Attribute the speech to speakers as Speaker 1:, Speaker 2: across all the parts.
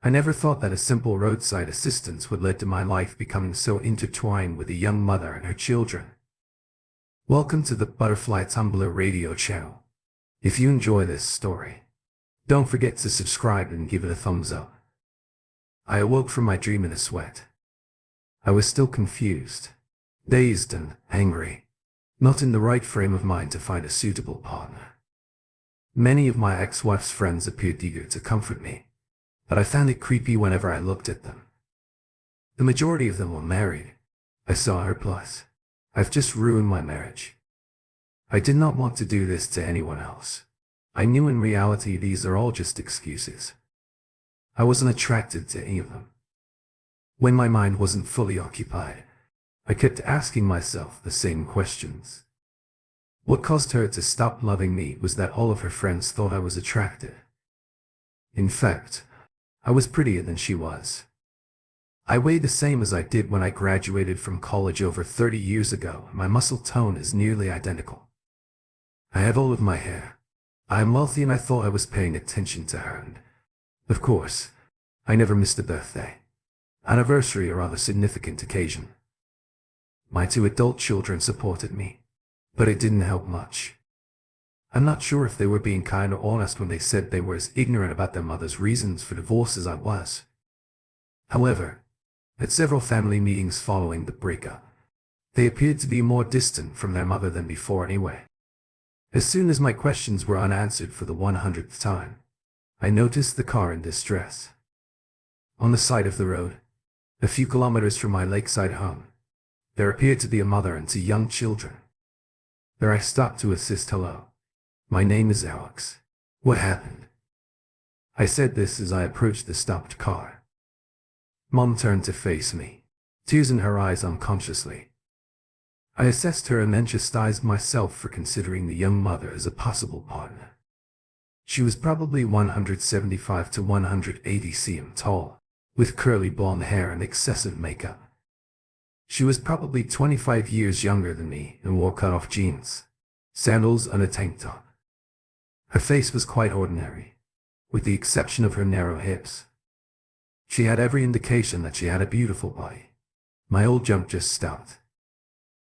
Speaker 1: I never thought that a simple roadside assistance would lead to my life becoming so intertwined with a young mother and her children. Welcome to the Butterfly Tumblr Radio channel. If you enjoy this story, don't forget to subscribe and give it a thumbs up. I awoke from my dream in a sweat. I was still confused, dazed and angry, not in the right frame of mind to find a suitable partner. Many of my ex-wife's friends appeared eager to comfort me, but I found it creepy whenever I looked at them. The majority of them were married. I saw her plus. I've just ruined my marriage. I did not want to do this to anyone else. I knew in reality these are all just excuses. I wasn't attracted to any of them. When my mind wasn't fully occupied, I kept asking myself the same questions. What caused her to stop loving me was that all of her friends thought I was attractive. In fact, I was prettier than she was. I weighed the same as I did when I graduated from college over 30 years ago, and my muscle tone is nearly identical. I have all of my hair. I am wealthy and I thought I was paying attention to her, and, of course, I never missed a birthday, anniversary or other significant occasion. My 2 adult children supported me, but it didn't help much. I'm not sure if they were being kind or honest when they said they were as ignorant about their mother's reasons for divorce as I was. However, at several family meetings following the breakup, they appeared to be more distant from their mother than before anyway. As soon as my questions were unanswered for the 100th time, I noticed the car in distress. On the side of the road, a few kilometers from my lakeside home, there appeared to be a mother and 2 young children. There I stopped to assist. "Hello. My name is Alex. What happened?" I said this as I approached the stopped car. Mom turned to face me, tears in her eyes unconsciously. I assessed her and then chastised myself for considering the young mother as a possible partner. She was probably 175 to 180 cm tall, with curly blonde hair and excessive makeup. She was probably 25 years younger than me and wore cut-off jeans, sandals and a tank top. Her face was quite ordinary, with the exception of her narrow hips. She had every indication that she had a beautiful body. My old jump just stopped.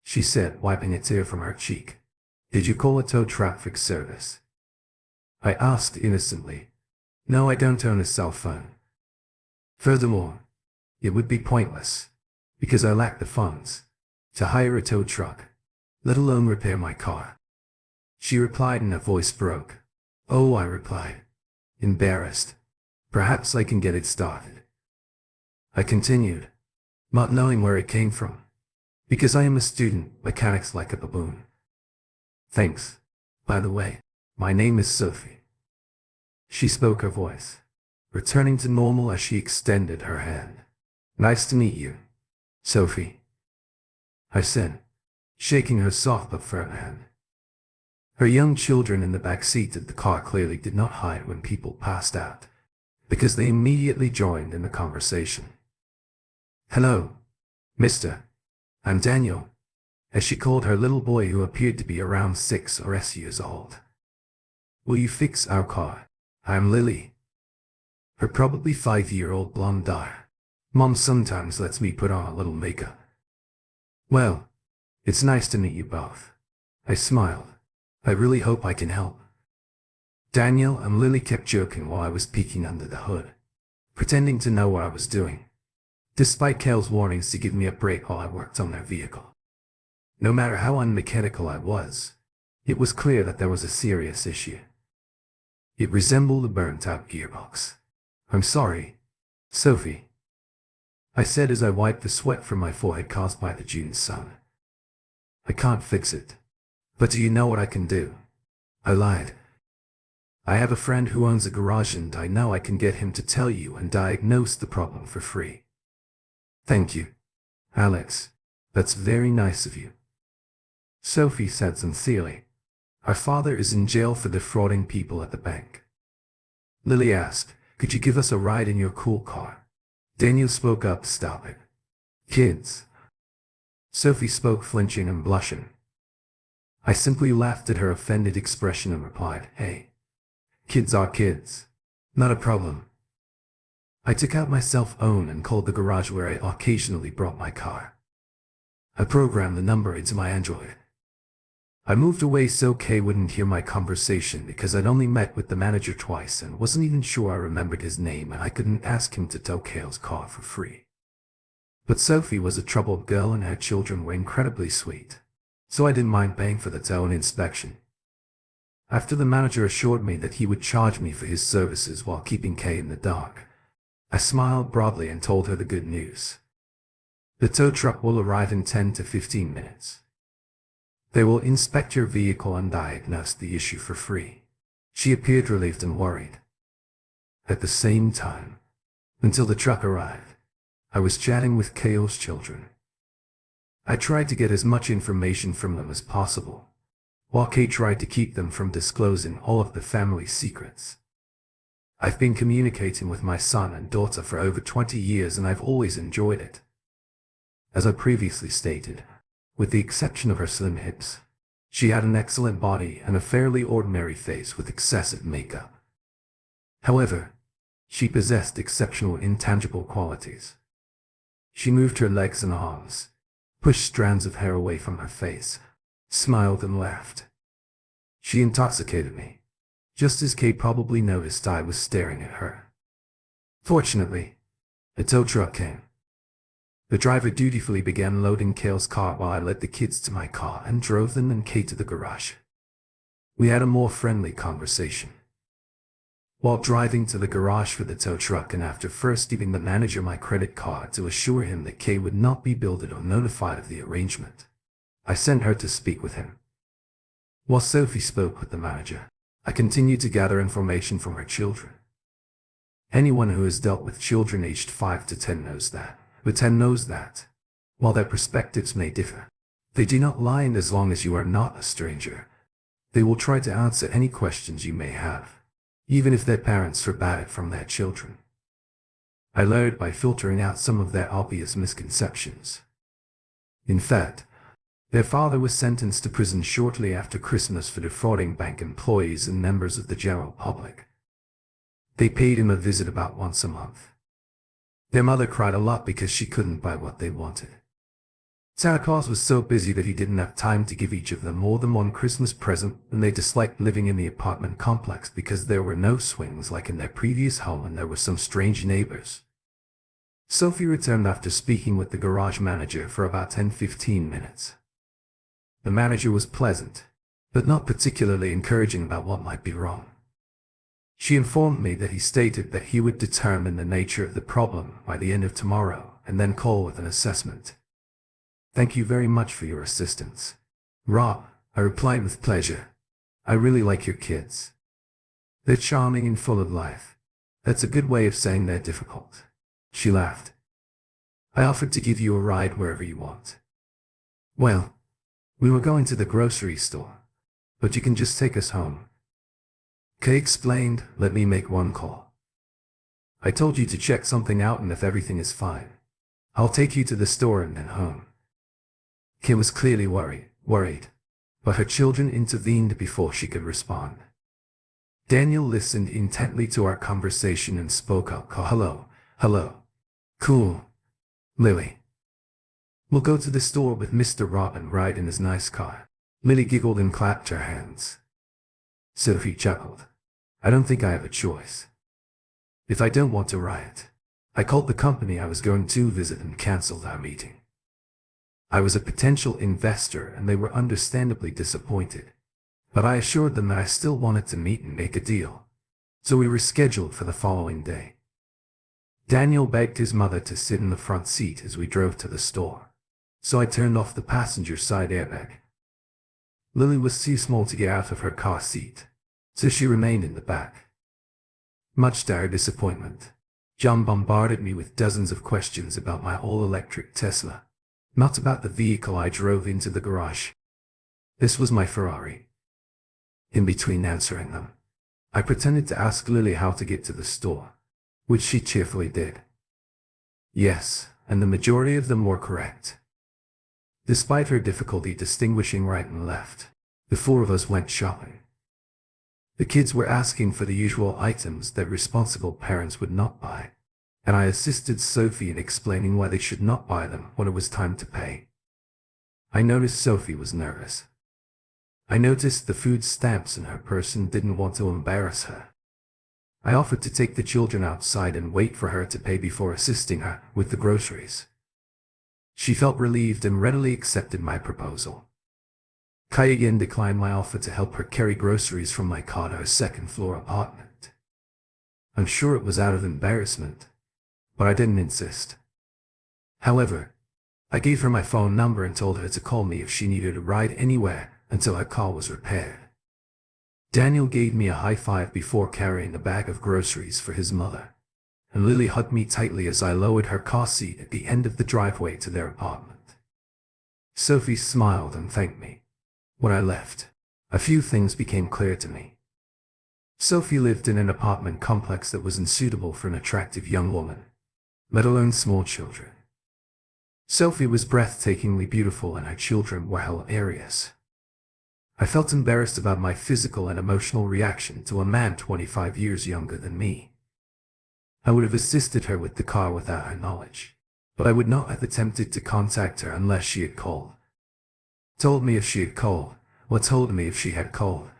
Speaker 1: She said, wiping a tear from her cheek, "Did you call a tow traffic service?" I asked innocently. "No, I don't own a cell phone. Furthermore, it would be pointless, because I lack the funds to hire a tow truck, let alone repair my car." She replied and her voice broke. "Oh," I replied, embarrassed. "Perhaps I can get it started." I continued, not knowing where it came from. "Because I am a student, mechanics like a baboon." "Thanks. By the way, my name is Sophie." She spoke, her voice returning to normal as she extended her hand. "Nice to meet you, Sophie," I said, shaking her soft but firm hand. Her young children in the back seat of the car clearly did not hide when people passed out, because they immediately joined in the conversation. "Hello, Mr. I'm Daniel," as she called her little boy who appeared to be around 6 or 8 years old. "Will you fix our car? I'm Lily." Her probably 5-year-old blonde daughter. "Mom sometimes lets me put on a little makeup." "Well, it's nice to meet you both." I smiled. "I really hope I can help." Daniel and Lily kept joking while I was peeking under the hood, pretending to know what I was doing, despite Kale's warnings to give me a break while I worked on their vehicle. No matter how unmechanical I was, it was clear that there was a serious issue. It resembled a burnt-out gearbox. "I'm sorry, Sophie," I said as I wiped the sweat from my forehead caused by the June sun. "I can't fix it. But do you know what I can do?" I lied. "I have a friend who owns a garage and I know I can get him to tell you and diagnose the problem for free." "Thank you, Alex. That's very nice of you," Sophie said sincerely. "Our father is in jail for defrauding people at the bank." Lily asked, "Could you give us a ride in your cool car?" Daniel spoke up, "Stop it. Kids." Sophie spoke, flinching and blushing. I simply laughed at her offended expression and replied, "Hey, kids are kids. Not a problem." I took out my cell phone and called the garage where I occasionally brought my car. I programmed the number into my Android. I moved away so Kay wouldn't hear my conversation because I'd only met with the manager twice and wasn't even sure I remembered his name, and I couldn't ask him to tow Kay's car for free. But Sophie was a troubled girl and her children were incredibly sweet, so I didn't mind paying for the tow and inspection. After the manager assured me that he would charge me for his services while keeping Kay in the dark, I smiled broadly and told her the good news. The tow truck will arrive in 10 to 15 minutes. They will inspect your vehicle and diagnose the issue for free. She appeared relieved and worried. At the same time, until the truck arrived, I was chatting with Kay's children. I tried to get as much information from them as possible, while Kay tried to keep them from disclosing all of the family's secrets. I've been communicating with my son and daughter for over 20 years and I've always enjoyed it. As I previously stated, with the exception of her slim hips, she had an excellent body and a fairly ordinary face with excessive makeup. However, she possessed exceptional intangible qualities. She moved her legs and arms, pushed strands of hair away from her face, smiled and laughed. She intoxicated me, just as Kay probably noticed I was staring at her. Fortunately, a tow truck came. The driver dutifully began loading Kay's car while I led the kids to my car and drove them and Kay to the garage. We had a more friendly conversation. While driving to the garage for the tow truck and after first giving the manager my credit card to assure him that Kay would not be billed or notified of the arrangement, I sent her to speak with him. While Sophie spoke with the manager, I continued to gather information from her children. Anyone who has dealt with children aged 5 to 10 knows that. But 10 knows that, while their perspectives may differ, they do not lie, and as long as you are not a stranger, they will try to answer any questions you may have, even if their parents forbade it from their children. I learned by filtering out some of their obvious misconceptions. In fact, their father was sentenced to prison shortly after Christmas for defrauding bank employees and members of the general public. They paid him a visit about once a month. Their mother cried a lot because she couldn't buy what they wanted. Santa Claus was so busy that he didn't have time to give each of them more than one Christmas present, and they disliked living in the apartment complex because there were no swings like in their previous home and there were some strange neighbors. Sophie returned after speaking with the garage manager for about 10-15 minutes. The manager was pleasant, but not particularly encouraging about what might be wrong. She informed me that he stated that he would determine the nature of the problem by the end of tomorrow and then call with an assessment. Thank you very much for your assistance, Rob, I replied with pleasure. I really like your kids. They're charming and full of life. That's a good way of saying they're difficult. She laughed. I offered to give you a ride wherever you want. Well, we were going to the grocery store, but you can just take us home. Kay explained, let me make one call. I told you to check something out, and if everything is fine, I'll take you to the store and then home. Kay was clearly worried, but her children intervened before she could respond. Daniel listened intently to our conversation and spoke up. Hello. Cool. Lily. We'll go to the store with Mr. Rob and ride in his nice car. Lily giggled and clapped her hands. Sophie chuckled. I don't think I have a choice. If I don't want to ride, I called the company I was going to visit and canceled our meeting. I was a potential investor and they were understandably disappointed, but I assured them that I still wanted to meet and make a deal, so we rescheduled for the following day. Daniel begged his mother to sit in the front seat as we drove to the store, so I turned off the passenger side airbag. Lily was too small to get out of her car seat, so she remained in the back. Much to her disappointment, John bombarded me with dozens of questions about my all-electric Tesla, not about the vehicle I drove into the garage. This was my Ferrari. In between answering them, I pretended to ask Lily how to get to the store, which she cheerfully did. Yes, and the majority of them were correct. Despite her difficulty distinguishing right and left, the four of us went shopping. The kids were asking for the usual items that responsible parents would not buy, and I assisted Sophie in explaining why they should not buy them when it was time to pay. I noticed Sophie was nervous. I noticed the food stamps in her purse and didn't want to embarrass her. I offered to take the children outside and wait for her to pay before assisting her with the groceries. She felt relieved and readily accepted my proposal. Kai again declined my offer to help her carry groceries from my car to her second-floor apartment. I'm sure it was out of embarrassment, but I didn't insist. However, I gave her my phone number and told her to call me if she needed a ride anywhere until her car was repaired. Daniel gave me a high five before carrying a bag of groceries for his mother, and Lily hugged me tightly as I lowered her car seat at the end of the driveway to their apartment. Sophie smiled and thanked me. When I left, a few things became clear to me. Sophie lived in an apartment complex that was unsuitable for an attractive young woman, let alone small children. Sophie was breathtakingly beautiful and her children were hilarious. I felt embarrassed about my physical and emotional reaction to a man 25 years younger than me. I would have assisted her with the car without her knowledge, but I would not have attempted to contact her unless she had called. Told me if she had called, or told me if she had called.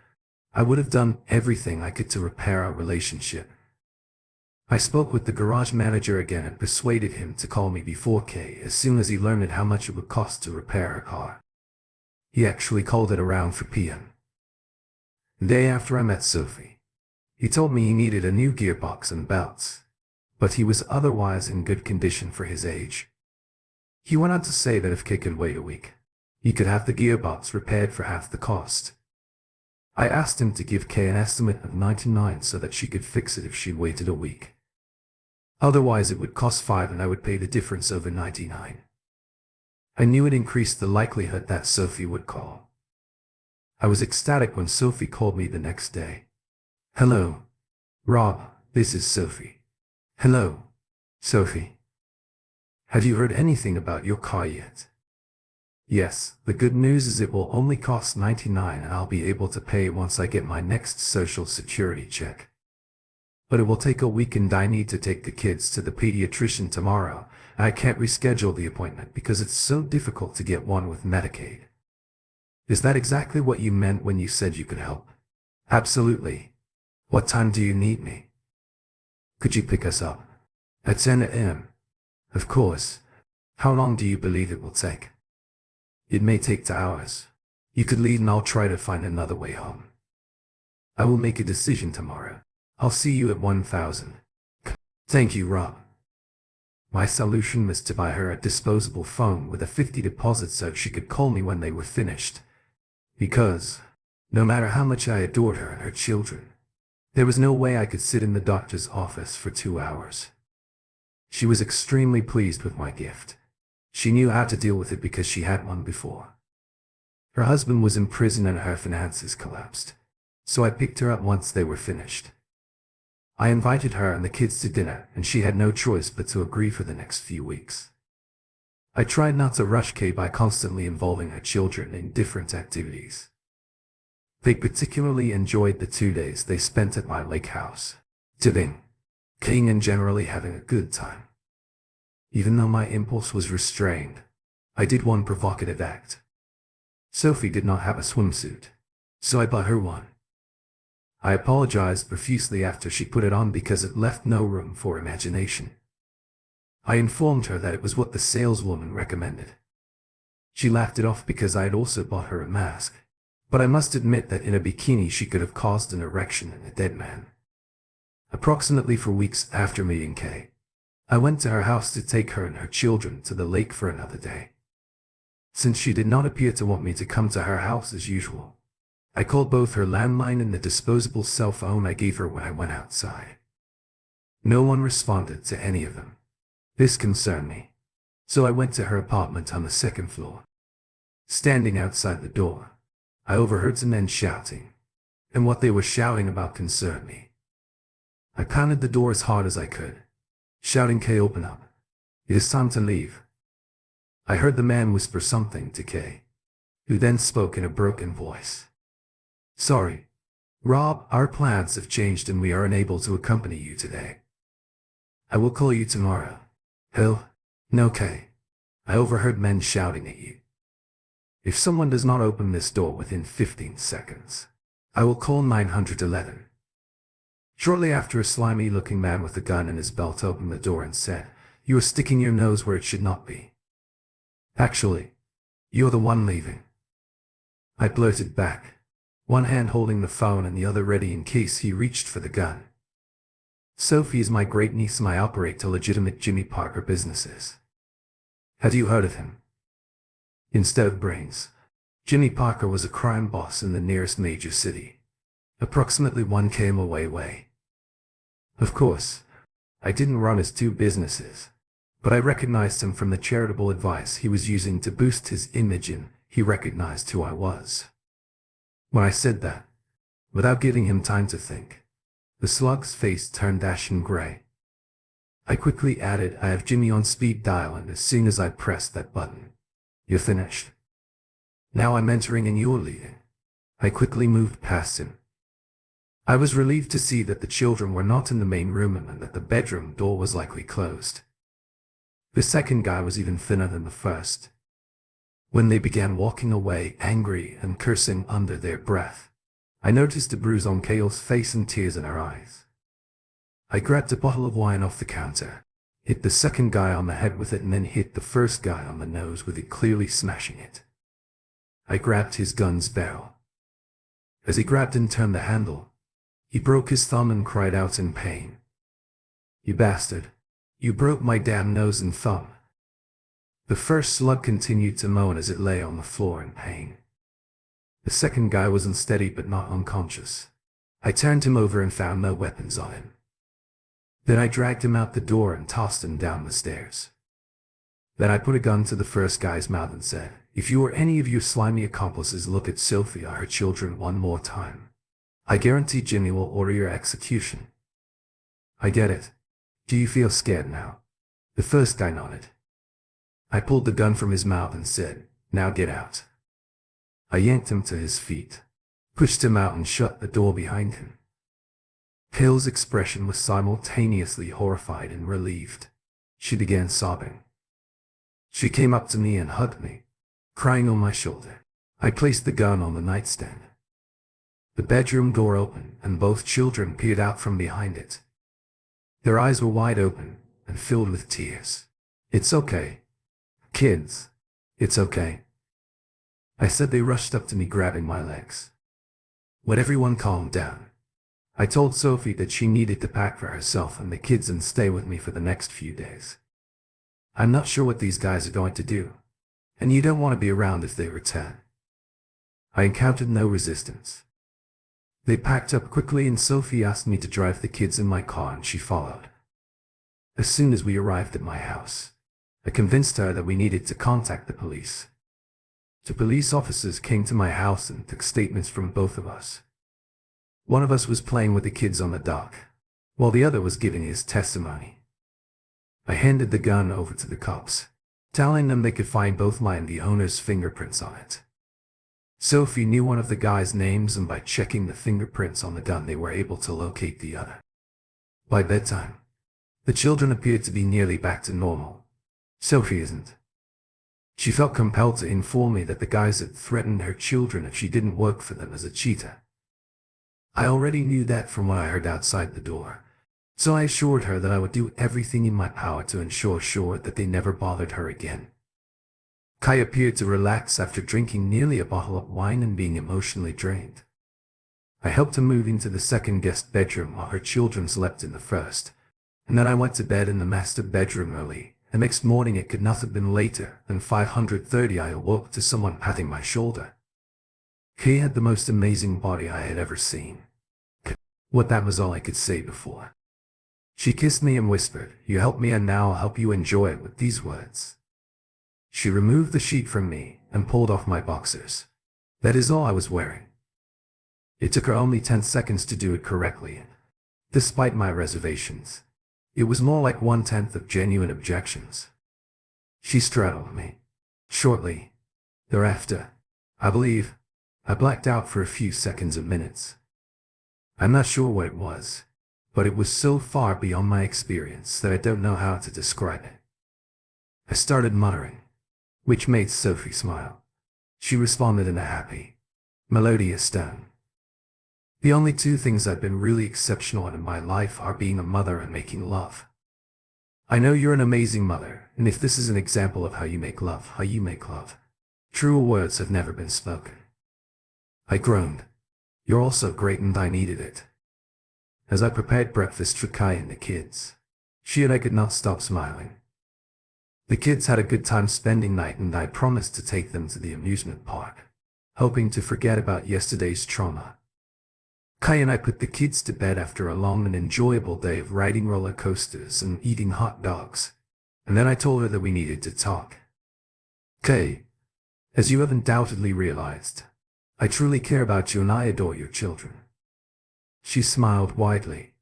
Speaker 1: I would have done everything I could to repair our relationship. I spoke with the garage manager again and persuaded him to call me before Kay as soon as he learned how much it would cost to repair her car. He actually called it around 4 p.m. The day after I met Sophie, he told me he needed a new gearbox and belts, but he was otherwise in good condition for his age. He went on to say that if Kay could wait a week, he could have the gearbox repaired for half the cost. I asked him to give Kay an estimate of $99 so that she could fix it if she waited a week. Otherwise it would cost $5 and I would pay the difference over $99. I knew it increased the likelihood that Sophie would call. I was ecstatic when Sophie called me the next day. Hello, Rob, this is Sophie. Hello, Sophie. Have you heard anything about your car yet? Yes, the good news is it will only cost $99 and I'll be able to pay once I get my next social security check. But it will take a week and I need to take the kids to the pediatrician tomorrow. I can't reschedule the appointment because it's so difficult to get one with Medicaid. Is that exactly what you meant when you said you could help? Absolutely. What time do you need me? Could you pick us up? At 10 a.m. Of course. How long do you believe it will take? It may take 2 hours. You could leave and I'll try to find another way home. I will make a decision tomorrow. I'll see you at 1,000. Thank you, Rob. My solution was to buy her a disposable phone with a $50 deposit so she could call me when they were finished. Because, no matter how much I adored her and her children, there was no way I could sit in the doctor's office for 2 hours. She was extremely pleased with my gift. She knew how to deal with it because she had one before. Her husband was in prison and her finances collapsed, so I picked her up once they were finished. I invited her and the kids to dinner, and she had no choice but to agree for the next few weeks. I tried not to rush Kay by constantly involving her children in different activities. They particularly enjoyed the 2 days they spent at my lake house, dipping, skiing and generally having a good time. Even though my impulse was restrained, I did one provocative act. Sophie did not have a swimsuit, so I bought her one. I apologized profusely after she put it on because it left no room for imagination. I informed her that it was what the saleswoman recommended. She laughed it off because I had also bought her a mask, but I must admit that in a bikini she could have caused an erection in a dead man. Approximately 4 weeks after meeting Kay, I went to her house to take her and her children to the lake for another day. Since she did not appear to want me to come to her house as usual, I called both her landline and the disposable cell phone I gave her when I went outside. No one responded to any of them. This concerned me, so I went to her apartment on the 2nd floor. Standing outside the door, I overheard some men shouting, and what they were shouting about concerned me. I pounded the door as hard as I could, shouting, "Kay, open up. It is time to leave." I heard the man whisper something to Kay, who then spoke in a broken voice. "Sorry, Rob, our plans have changed and we are unable to accompany you today." I will call you tomorrow. Hill? No, Kay. I overheard men shouting at you. If someone does not open this door within 15 seconds, I will call 911. Shortly after, a slimy-looking man with a gun in his belt opened the door and said, "You are sticking your nose where it should not be. Actually, you're the one leaving." I blurted back, one hand holding the phone and the other ready in case he reached for the gun. "Sophie is my great-niece and I operate a legitimate Jimmy Parker businesses. Had you heard of him?" Instead of brains, Jimmy Parker was a crime boss in the nearest major city, approximately 1 km away. Of course, I didn't run his 2 businesses, but I recognized him from the charitable advice he was using to boost his image, and he recognized who I was. When I said that, without giving him time to think, the slug's face turned ashen gray. I quickly added, "I have Jimmy on speed dial, and as soon as I pressed that button, you're finished. Now I'm entering and you're leaving." I quickly moved past him. I was relieved to see that the children were not in the main room and that the bedroom door was likely closed. The second guy was even thinner than the first. When they began walking away, angry and cursing under their breath, I noticed a bruise on Kayle's face and tears in her eyes. I grabbed a bottle of wine off the counter, hit the second guy on the head with it, and then hit the first guy on the nose with it, clearly smashing it. I grabbed his gun's barrel. As he grabbed and turned the handle, he broke his thumb and cried out in pain. "You bastard! You broke my damn nose and thumb." The first slug continued to moan as it lay on the floor in pain. The second guy was unsteady but not unconscious. I turned him over and found no weapons on him. Then I dragged him out the door and tossed him down the stairs. Then I put a gun to the first guy's mouth and said, "If you or any of your slimy accomplices look at Sophie or her children one more time, I guarantee Jimmy will order your execution." "I get it. Do you feel scared now?" The first guy nodded. I pulled the gun from his mouth and said, "Now get out." I yanked him to his feet, pushed him out and shut the door behind him. Hill's expression was simultaneously horrified and relieved. She began sobbing. She came up to me and hugged me, crying on my shoulder. I placed the gun on the nightstand. The bedroom door opened and both children peered out from behind it. Their eyes were wide open and filled with tears. "It's okay. Kids, it's okay," I said. They rushed up to me, grabbing my legs. When everyone calmed down, I told Sophie that she needed to pack for herself and the kids and stay with me for the next few days. "I'm not sure what these guys are going to do, and you don't want to be around if they return." I encountered no resistance. They packed up quickly and Sophie asked me to drive the kids in my car and she followed. As soon as we arrived at my house, I convinced her that we needed to contact the police. 2 police officers came to my house and took statements from both of us. One of us was playing with the kids on the dock, while the other was giving his testimony. I handed the gun over to the cops, telling them they could find both mine and the owner's fingerprints on it. Sophie knew one of the guys' names, and by checking the fingerprints on the gun they were able to locate the other. By bedtime, the children appeared to be nearly back to normal. Sophie isn't. She felt compelled to inform me that the guys had threatened her children if she didn't work for them as a cheater. I already knew that from what I heard outside the door, so I assured her that I would do everything in my power to ensure that they never bothered her again. Kai appeared to relax after drinking nearly a bottle of wine and being emotionally drained. I helped her move into the second guest bedroom while her children slept in the first, and then I went to bed in the master bedroom early. The next morning, it could not have been later than 5:30, I awoke to someone patting my shoulder. He had the most amazing body I had ever seen. That was all I could say before. She kissed me and whispered, "You helped me and now I'll help you enjoy it," with these words. She removed the sheet from me and pulled off my boxers. That is all I was wearing. It took her only 10 seconds to do it correctly, and despite my reservations, it was more like 1/10 of genuine objections. She straddled me. Shortly thereafter, I believe, I blacked out for a few seconds or minutes. I'm not sure what it was, but it was so far beyond my experience that I don't know how to describe it. I started muttering, which made Sophie smile. She responded in a happy, melodious tone. The only two things I've been really exceptional at in my life are being a mother and making love. I know you're an amazing mother, and if this is an example of how you make love, truer words have never been spoken. I groaned. You're also great, and I needed it. As I prepared breakfast for Kai and the kids, she and I could not stop smiling. The kids had a good time spending night, and I promised to take them to the amusement park, hoping to forget about yesterday's trauma. Kai and I put the kids to bed after a long and enjoyable day of riding roller coasters and eating hot dogs, and then I told her that we needed to talk. Kai, as you have undoubtedly realized, I truly care about you and I adore your children. She smiled widely.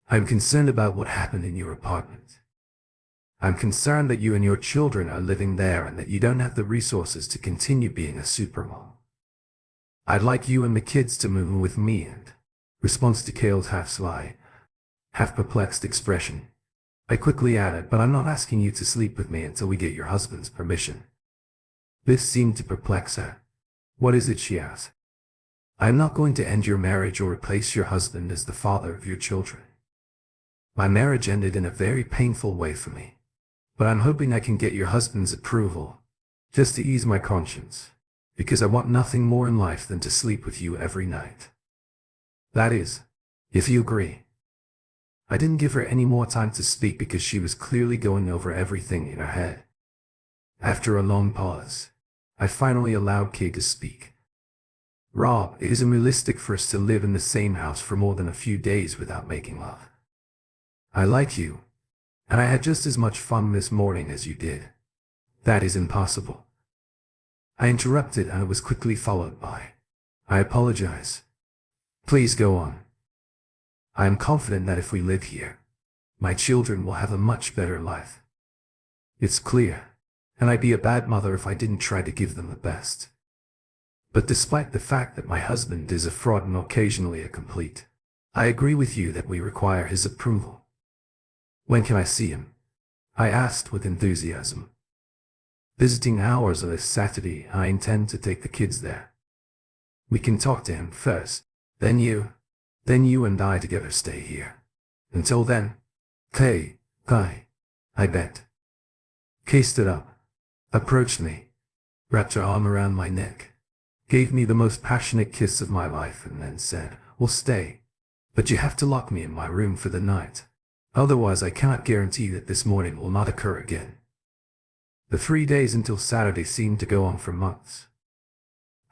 Speaker 1: I'm concerned about what happened in your apartment. I'm concerned that you and your children are living there and that you don't have the resources to continue being a supermom. I'd like you and the kids to move in with me. And response to Kale's half sly, half perplexed expression, I quickly added, but I'm not asking you to sleep with me until we get your husband's permission. This seemed to perplex her. What is it, she asked. I'm not going to end your marriage or replace your husband as the father of your children. My marriage ended in a very painful way for me, but I'm hoping I can get your husband's approval, just to ease my conscience, because I want nothing more in life than to sleep with you every night. That is, if you agree. I didn't give her any more time to speak because she was clearly going over everything in her head. After a long pause, I finally allowed Kay to speak. Rob, it is unrealistic for us to live in the same house for more than a few days without making love. I like you, and I had just as much fun this morning as you did. That is impossible. I interrupted, and it was quickly followed by, I apologize. Please go on. I am confident that if we live here, my children will have a much better life. It's clear, and I'd be a bad mother if I didn't try to give them the best. But despite the fact that my husband is a fraud and occasionally a complete, I agree with you that we require his approval. When can I see him? I asked with enthusiasm. Visiting hours are this Saturday. I intend to take the kids there. We can talk to him first. Then you and I together stay here. Until then, Kai, I bet. Kay stood up, approached me, wrapped her arm around my neck, gave me the most passionate kiss of my life, and then said, we'll stay, but you have to lock me in my room for the night. Otherwise I can't guarantee that this morning will not occur again. The 3 days until Saturday seemed to go on for months.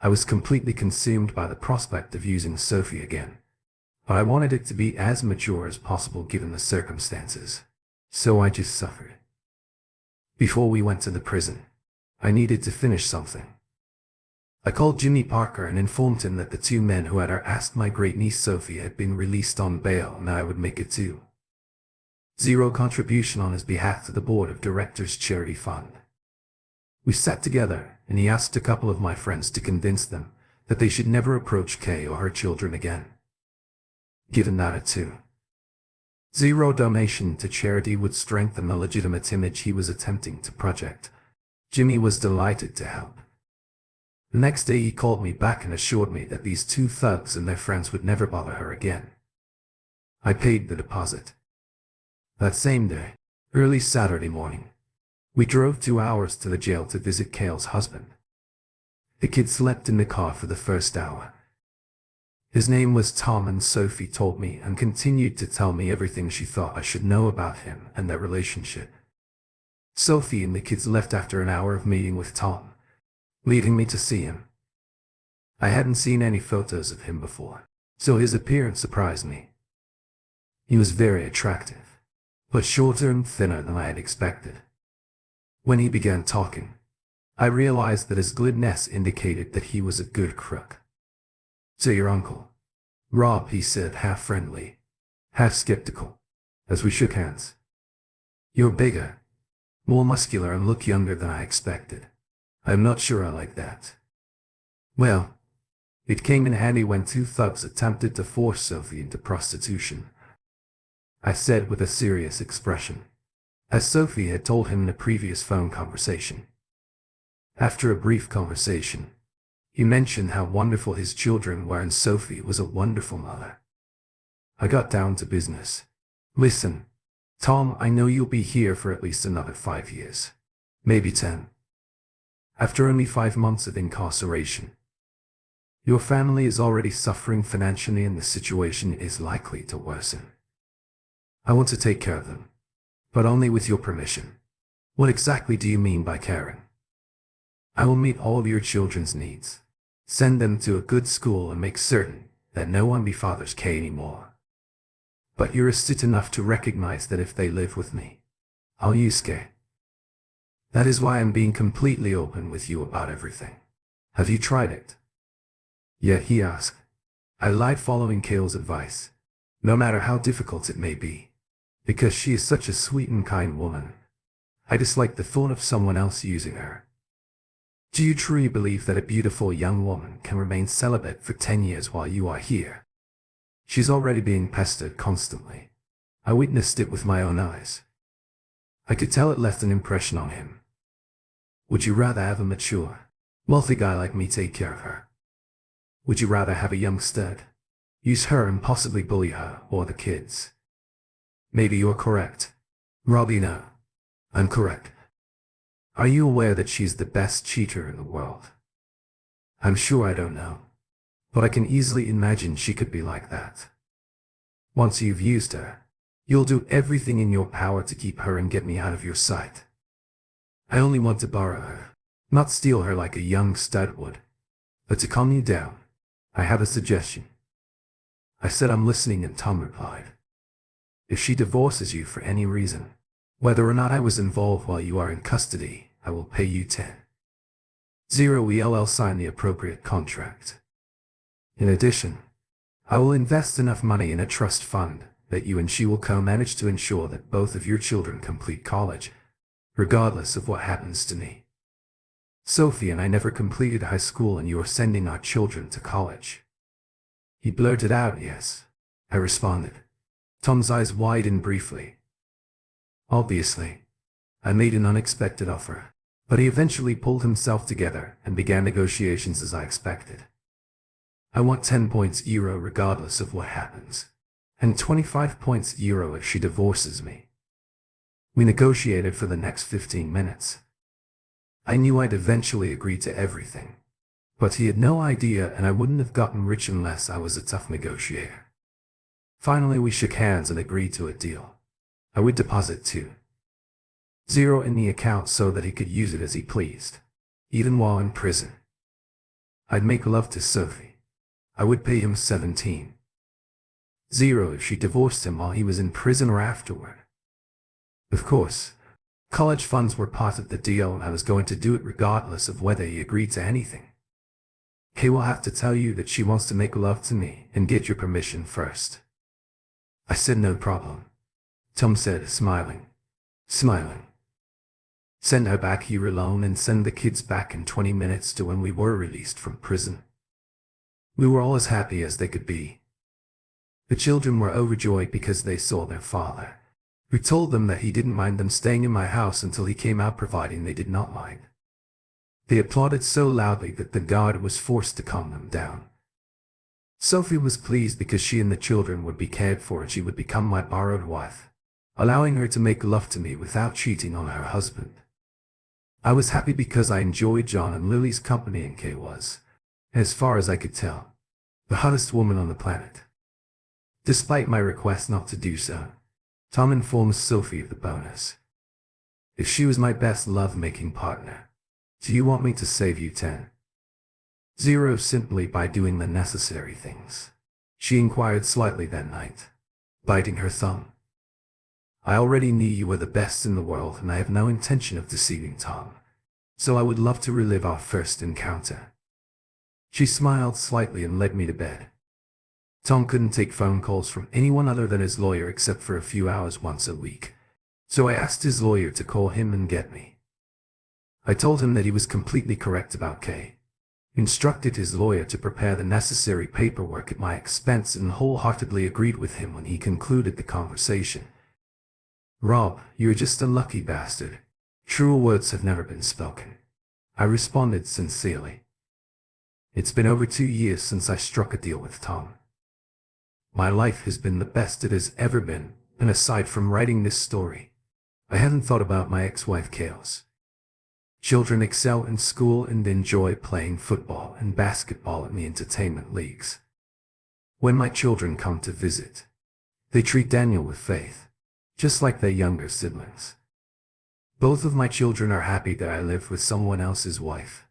Speaker 1: I was completely consumed by the prospect of using Sophie again, but I wanted it to be as mature as possible given the circumstances, so I just suffered. Before we went to the prison, I needed to finish something. I called Jimmy Parker and informed him that the two men who had harassed my great-niece Sophie had been released on bail and I would make it too. 0 contribution on his behalf to the Board of Directors Charity Fund. We sat together, and he asked a couple of my friends to convince them that they should never approach Kay or her children again. Given that a 2.0 donation to charity would strengthen the legitimate image he was attempting to project, Jimmy was delighted to help. The next day he called me back and assured me that these 2 thugs and their friends would never bother her again. I paid the deposit. That same day, early Saturday morning, we drove 2 hours to the jail to visit Kale's husband. The kid slept in the car for the first hour. His name was Tom, and Sophie told me and continued to tell me everything she thought I should know about him and their relationship. Sophie and the kids left after an hour of meeting with Tom, leaving me to see him. I hadn't seen any photos of him before, so his appearance surprised me. He was very attractive, but shorter and thinner than I had expected. When he began talking, I realized that his glibness indicated that he was a good crook. "So your uncle, Rob," he said, half friendly, half skeptical, as we shook hands. "You're bigger, more muscular, and look younger than I expected. I'm not sure I like that." Well, it came in handy when 2 thugs attempted to force Sophie into prostitution. I said with a serious expression, as Sophie had told him in a previous phone conversation. After a brief conversation, he mentioned how wonderful his children were and Sophie was a wonderful mother. I got down to business. Listen, Tom, I know you'll be here for at least another 5 years. Maybe 10. After only 5 months of incarceration. Your family is already suffering financially and the situation is likely to worsen. I want to take care of them, but only with your permission. What exactly do you mean by caring? I will meet all of your children's needs, send them to a good school and make certain that no one bothers Kay anymore. But you're astute enough to recognize that if they live with me, I'll use Kay. That is why I'm being completely open with you about everything. Have you tried it? Yeah, he asked. I lied, following Kayle's advice, no matter how difficult it may be, because she is such a sweet and kind woman. I dislike the thought of someone else using her. Do you truly believe that a beautiful young woman can remain celibate for 10 years while you are here? She's already being pestered constantly. I witnessed it with my own eyes. I could tell it left an impression on him. Would you rather have a mature, wealthy guy like me take care of her? Would you rather have a young stud, use her and possibly bully her or the kids? Maybe you're correct. Robbie, no. I'm correct. Are you aware that she's the best cheater in the world? I'm sure I don't know, but I can easily imagine she could be like that. Once you've used her, you'll do everything in your power to keep her and get me out of your sight. I only want to borrow her, not steal her like a young stud would. But to calm you down, I have a suggestion. I said I'm listening and Tom replied, if she divorces you for any reason, whether or not I was involved while you are in custody, I will pay you 10. 0 ELL sign the appropriate contract. In addition, I will invest enough money in a trust fund that you and she will co-manage to ensure that both of your children complete college, regardless of what happens to me. Sophie and I never completed high school and you are sending our children to college. He blurted out, yes, I responded. Tom's eyes widened briefly. Obviously, I made an unexpected offer, but he eventually pulled himself together and began negotiations as I expected. I want 10 points euro regardless of what happens, and 25 points euro if she divorces me. We negotiated for the next 15 minutes. I knew I'd eventually agree to everything, but he had no idea and I wouldn't have gotten rich unless I was a tough negotiator. Finally, we shook hands and agreed to a deal. I would deposit 2.0 in the account so that he could use it as he pleased, even while in prison. I'd make love to Sophie. I would pay him 17.0 if she divorced him while he was in prison or afterward. Of course, college funds were part of the deal and I was going to do it regardless of whether he agreed to anything. Kay will have to tell you that she wants to make love to me and get your permission first. I said no problem. Tom said, smiling. Send her back here alone and send the kids back in 20 minutes to when we were released from prison. We were all as happy as they could be. The children were overjoyed because they saw their father, who told them that he didn't mind them staying in my house until he came out, providing they did not mind. They applauded so loudly that the guard was forced to calm them down. Sophie was pleased because she and the children would be cared for and she would become my borrowed wife, allowing her to make love to me without cheating on her husband. I was happy because I enjoyed John and Lily's company and Kay was, as far as I could tell, the hottest woman on the planet. Despite my request not to do so, Tom informs Sophie of the bonus. If she was my best love-making partner, do you want me to save you 10.0 simply by doing the necessary things? She inquired slightly that night, biting her thumb. I already knew you were the best in the world and I have no intention of deceiving Tom, so I would love to relive our first encounter. She smiled slightly and led me to bed. Tom couldn't take phone calls from anyone other than his lawyer except for a few hours once a week, so I asked his lawyer to call him and get me. I told him that he was completely correct about Kay, instructed his lawyer to prepare the necessary paperwork at my expense, and wholeheartedly agreed with him when he concluded the conversation. "Rob, you're just a lucky bastard. Truer words have never been spoken," I responded sincerely. It's been over 2 years since I struck a deal with Tom. My life has been the best it has ever been, and aside from writing this story, I hadn't thought about my ex-wife Chaos. Children excel in school and enjoy playing football and basketball in the entertainment leagues. When my children come to visit, they treat Daniel with faith, just like their younger siblings. Both of my children are happy that I live with someone else's wife,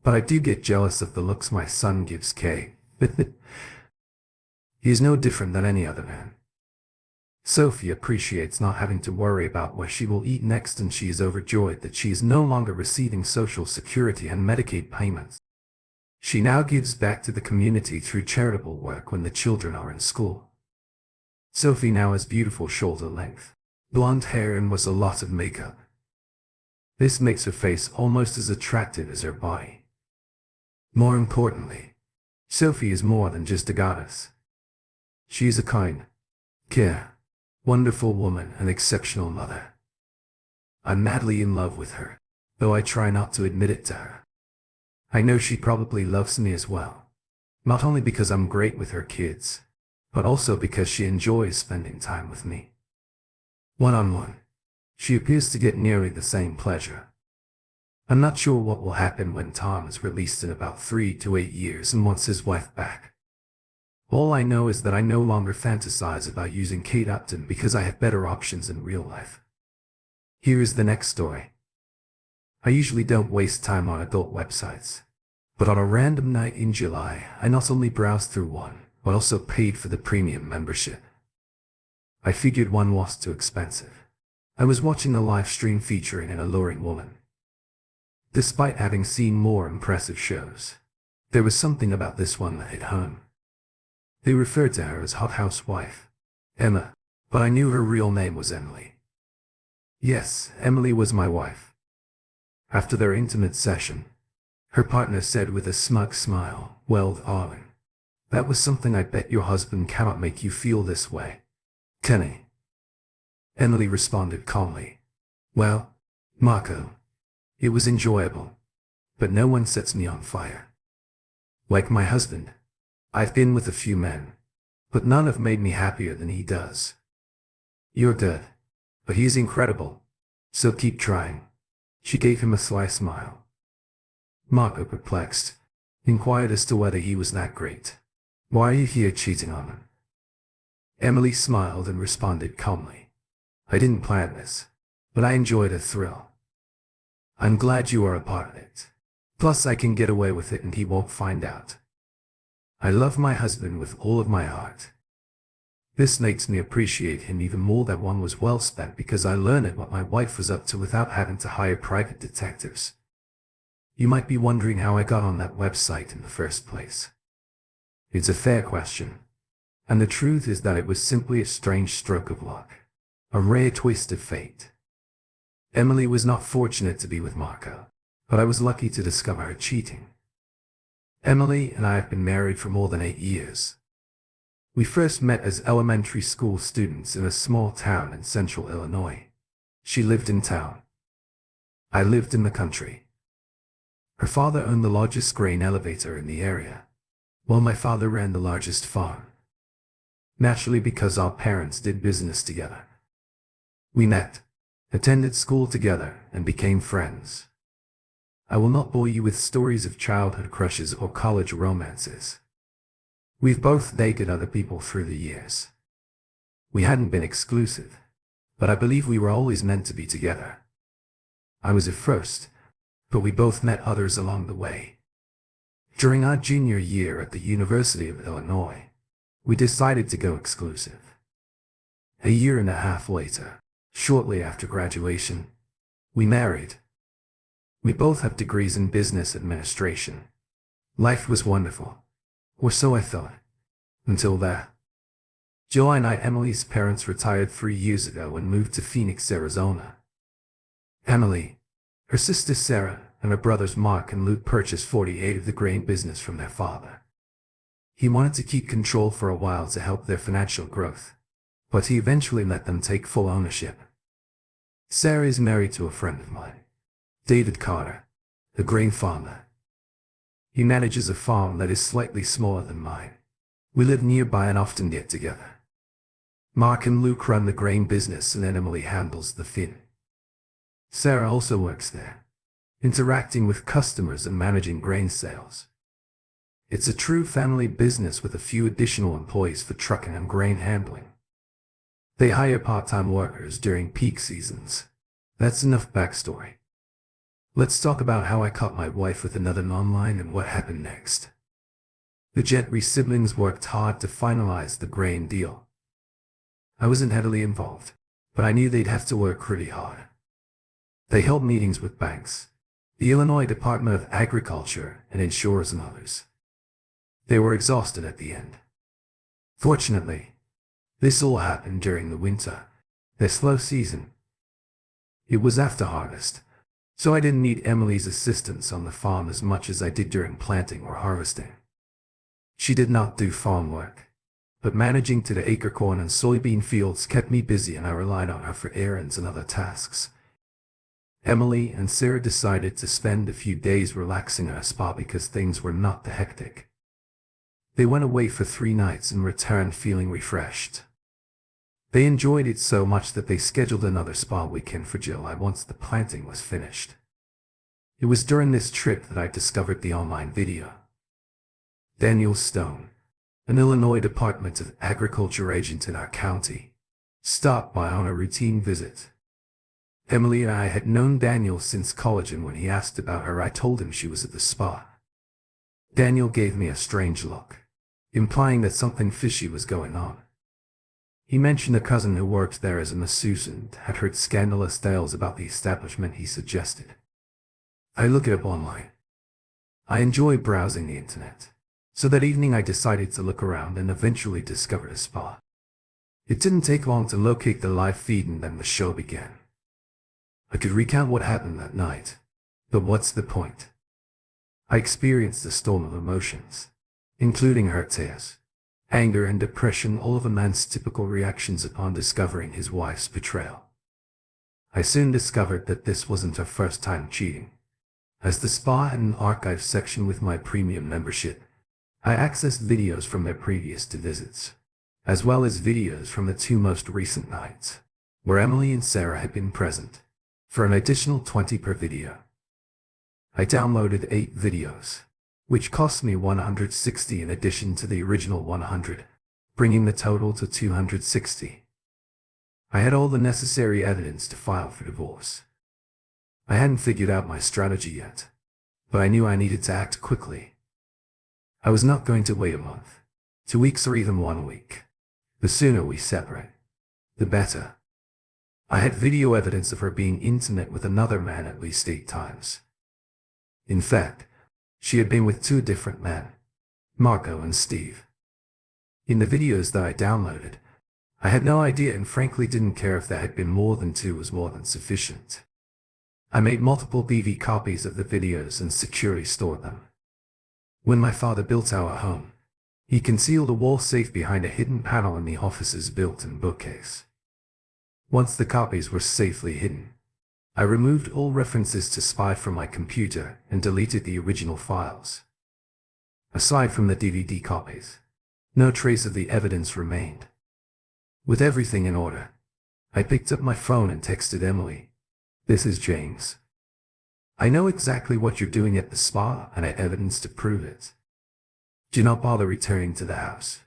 Speaker 1: but I do get jealous of the looks my son gives Kay. He is no different than any other man. Sophie appreciates not having to worry about what she will eat next, and she is overjoyed that she is no longer receiving Social Security and Medicaid payments. She now gives back to the community through charitable work when the children are in school. Sophie now has beautiful shoulder-length blonde hair and wears a lot of makeup. This makes her face almost as attractive as her body. More importantly, Sophie is more than just a goddess. She is a kind, wonderful woman and exceptional mother. I'm madly in love with her, though I try not to admit it to her. I know she probably loves me as well, not only because I'm great with her kids, but also because she enjoys spending time with me. One-on-one, she appears to get nearly the same pleasure. I'm not sure what will happen when Tom is released in about 3 to 8 years and wants his wife back. All I know is that I no longer fantasize about using Kate Upton because I have better options in real life. Here is the next story. I usually don't waste time on adult websites, but on a random night in July, I not only browsed through one, but also paid for the premium membership. I figured one was too expensive. I was watching a live stream featuring an alluring woman. Despite having seen more impressive shows, there was something about this one that hit home. They referred to her as Hot Housewife Emma, but I knew her real name was Emily. Yes, Emily was my wife. After their intimate session, her partner said with a smug smile, "Well, darling, that was something. I bet your husband cannot make you feel this way, can he?" Emily responded calmly, "Well, Marco, it was enjoyable, but no one sets me on fire. Like my husband, I've been with a few men, but none have made me happier than he does. You're dead, but he's incredible, so keep trying." She gave him a sly smile. Marco, perplexed, inquired as to whether he was that great. "Why are you here cheating on him?" Emily smiled and responded calmly, "I didn't plan this, but I enjoyed a thrill. I'm glad you are a part of it. Plus I can get away with it and he won't find out. I love my husband with all of my heart. This makes me appreciate him even more. That one was well spent because I learned what my wife was up to without having to hire private detectives." You might be wondering how I got on that website in the first place. It's a fair question, and the truth is that it was simply a strange stroke of luck, a rare twist of fate. Emily was not fortunate to be with Marco, but I was lucky to discover her cheating. Emily and I have been married for more than 8 years. We first met as elementary school students in a small town in central Illinois. She lived in town. I lived in the country. Her father owned the largest grain elevator in the area, while my father ran the largest farm. Naturally, because our parents did business together, we met, attended school together, and became friends. I will not bore you with stories of childhood crushes or college romances. We've both dated other people through the years. We hadn't been exclusive, but I believe we were always meant to be together. I was at first, but we both met others along the way. During our junior year at the University of Illinois, we decided to go exclusive. A year and a half later, shortly after graduation, we married. We both have degrees in business administration. Life was wonderful, or so I thought, until that. July night, Emily's parents retired 3 years ago and moved to Phoenix, Arizona. Emily, her sister Sarah, and her brothers Mark and Luke purchased 48 of the grain business from their father. He wanted to keep control for a while to help their financial growth, but he eventually let them take full ownership. Sarah is married to a friend of mine, David Carter, a grain farmer. He manages a farm that is slightly smaller than mine. We live nearby and often get together. Mark and Luke run the grain business and then Emily handles the fin. Sarah also works there, interacting with customers and managing grain sales. It's a true family business with a few additional employees for trucking and grain handling. They hire part-time workers during peak seasons. That's enough backstory. Let's talk about how I caught my wife with another online and what happened next. The Gentry siblings worked hard to finalize the grain deal. I wasn't heavily involved, but I knew they'd have to work pretty hard. They held meetings with banks, the Illinois Department of Agriculture, and insurers and others. They were exhausted at the end. Fortunately, this all happened during the winter, their slow season. It was after harvest, so I didn't need Emily's assistance on the farm as much as I did during planting or harvesting. She did not do farm work, but managing to the acre corn and soybean fields kept me busy and I relied on her for errands and other tasks. Emily and Sarah decided to spend a few days relaxing at a spa because things were not that hectic. They went away for 3 nights and returned feeling refreshed. They enjoyed it so much that they scheduled another spa weekend for July once the planting was finished. It was during this trip that I discovered the online video. Daniel Stone, an Illinois Department of Agriculture agent in our county, stopped by on a routine visit. Emily and I had known Daniel since college, and when he asked about her, I told him she was at the spa. Daniel gave me a strange look, implying that something fishy was going on. He mentioned a cousin who worked there as a masseuse and had heard scandalous tales about the establishment he suggested. I looked it up online. I enjoy browsing the internet, so that evening I decided to look around and eventually discovered a spa. It didn't take long to locate the live feed and then the show began. I could recount what happened that night, but what's the point? I experienced a storm of emotions, including hurt tears, anger and depression, all of a man's typical reactions upon discovering his wife's betrayal. I soon discovered that this wasn't her first time cheating. As the spa had an archive section with my premium membership, I accessed videos from their previous 2 visits, as well as videos from the 2 most recent nights, where Emily and Sarah had been present, for an additional $20 per video. I downloaded 8 videos, which cost me $160 in addition to the original $100, bringing the total to $260. I had all the necessary evidence to file for divorce. I hadn't figured out my strategy yet, but I knew I needed to act quickly. I was not going to wait a month, 2 weeks, or even 1 week. The sooner we separate, the better. I had video evidence of her being intimate with another man at least 8 times. In fact, she had been with 2 different men, Marco and Steve. In the videos that I downloaded, I had no idea and frankly didn't care if there had been more than 2 was more than sufficient. I made multiple DV copies of the videos and securely stored them. When my father built our home, he concealed a wall safe behind a hidden panel in the office's built-in bookcase. Once the copies were safely hidden, I removed all references to spy from my computer and deleted the original files. Aside from the DVD copies, no trace of the evidence remained. With everything in order, I picked up my phone and texted Emily, "This is James. I know exactly what you're doing at the spa and I have evidence to prove it. Do not bother returning to the house.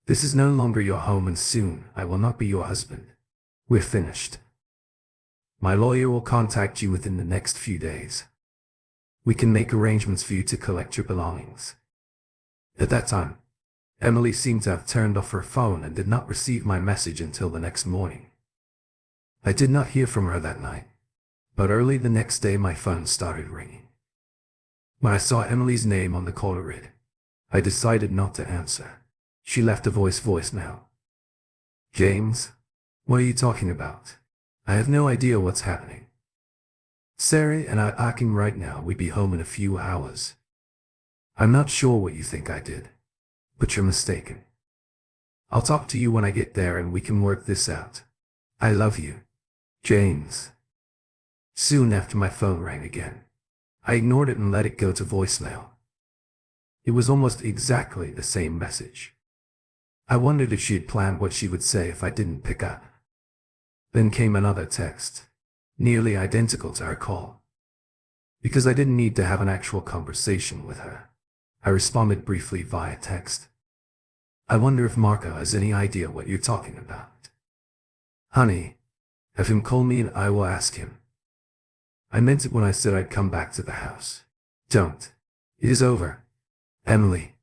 Speaker 1: This is no longer your home and soon I will not be your husband. We're finished. My lawyer will contact you within the next few days. We can make arrangements for you to collect your belongings." At that time, Emily seemed to have turned off her phone and did not receive my message until the next morning. I did not hear from her that night, but early the next day my phone started ringing. When I saw Emily's name on the caller grid, I decided not to answer. She left a voicemail. "James, what are you talking about? I have no idea what's happening." Sarah and I are acting right now. We'd be home in a few hours. I'm not sure what you think I did, but you're mistaken. I'll talk to you when I get there and we can work this out. I love you, James. Soon after, my phone rang again. I ignored it and let it go to voicemail. It was almost exactly the same message. I wondered if she had planned what she would say if I didn't pick up. Then came another text, nearly identical to her call. Because I didn't need to have an actual conversation with her, I responded briefly via text. I wonder if Marco has any idea what you're talking about. Honey, have him call me and I will ask him. I meant it when I said I'd come back to the house. Don't. It is over. Emily.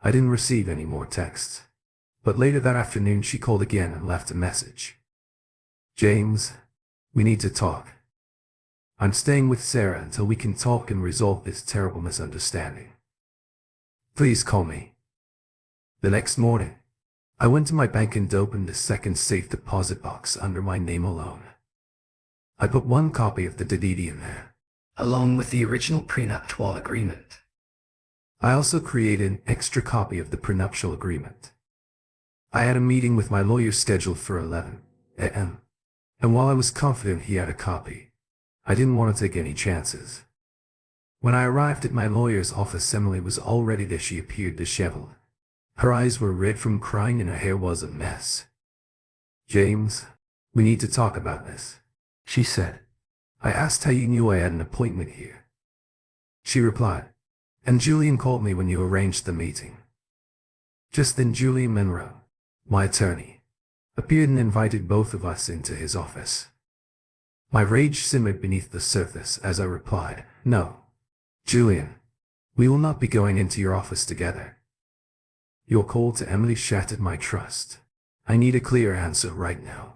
Speaker 1: I didn't receive any more texts, but later that afternoon she called again and left a message. James, we need to talk. I'm staying with Sarah until we can talk and resolve this terrible misunderstanding. Please call me. The next morning, I went to my bank and opened a second safe deposit box under my name alone. I put one copy of the deed in there, along with the original prenuptial agreement. I also created an extra copy of the prenuptial agreement. I had a meeting with my lawyer scheduled for 11 a.m., and while I was confident he had a copy, I didn't want to take any chances. When I arrived at my lawyer's office, Emily was already there. She appeared disheveled. Her eyes were red from crying and her hair was a mess. James, we need to talk about this, she said. I asked how you knew I had an appointment here. She replied, and Julian called me when you arranged the meeting. Just then Julian Monroe, my attorney, appeared and invited both of us into his office. My rage simmered beneath the surface as I replied, No, Julian, we will not be going into your office together. Your call to Emily shattered my trust. I need a clear answer right now.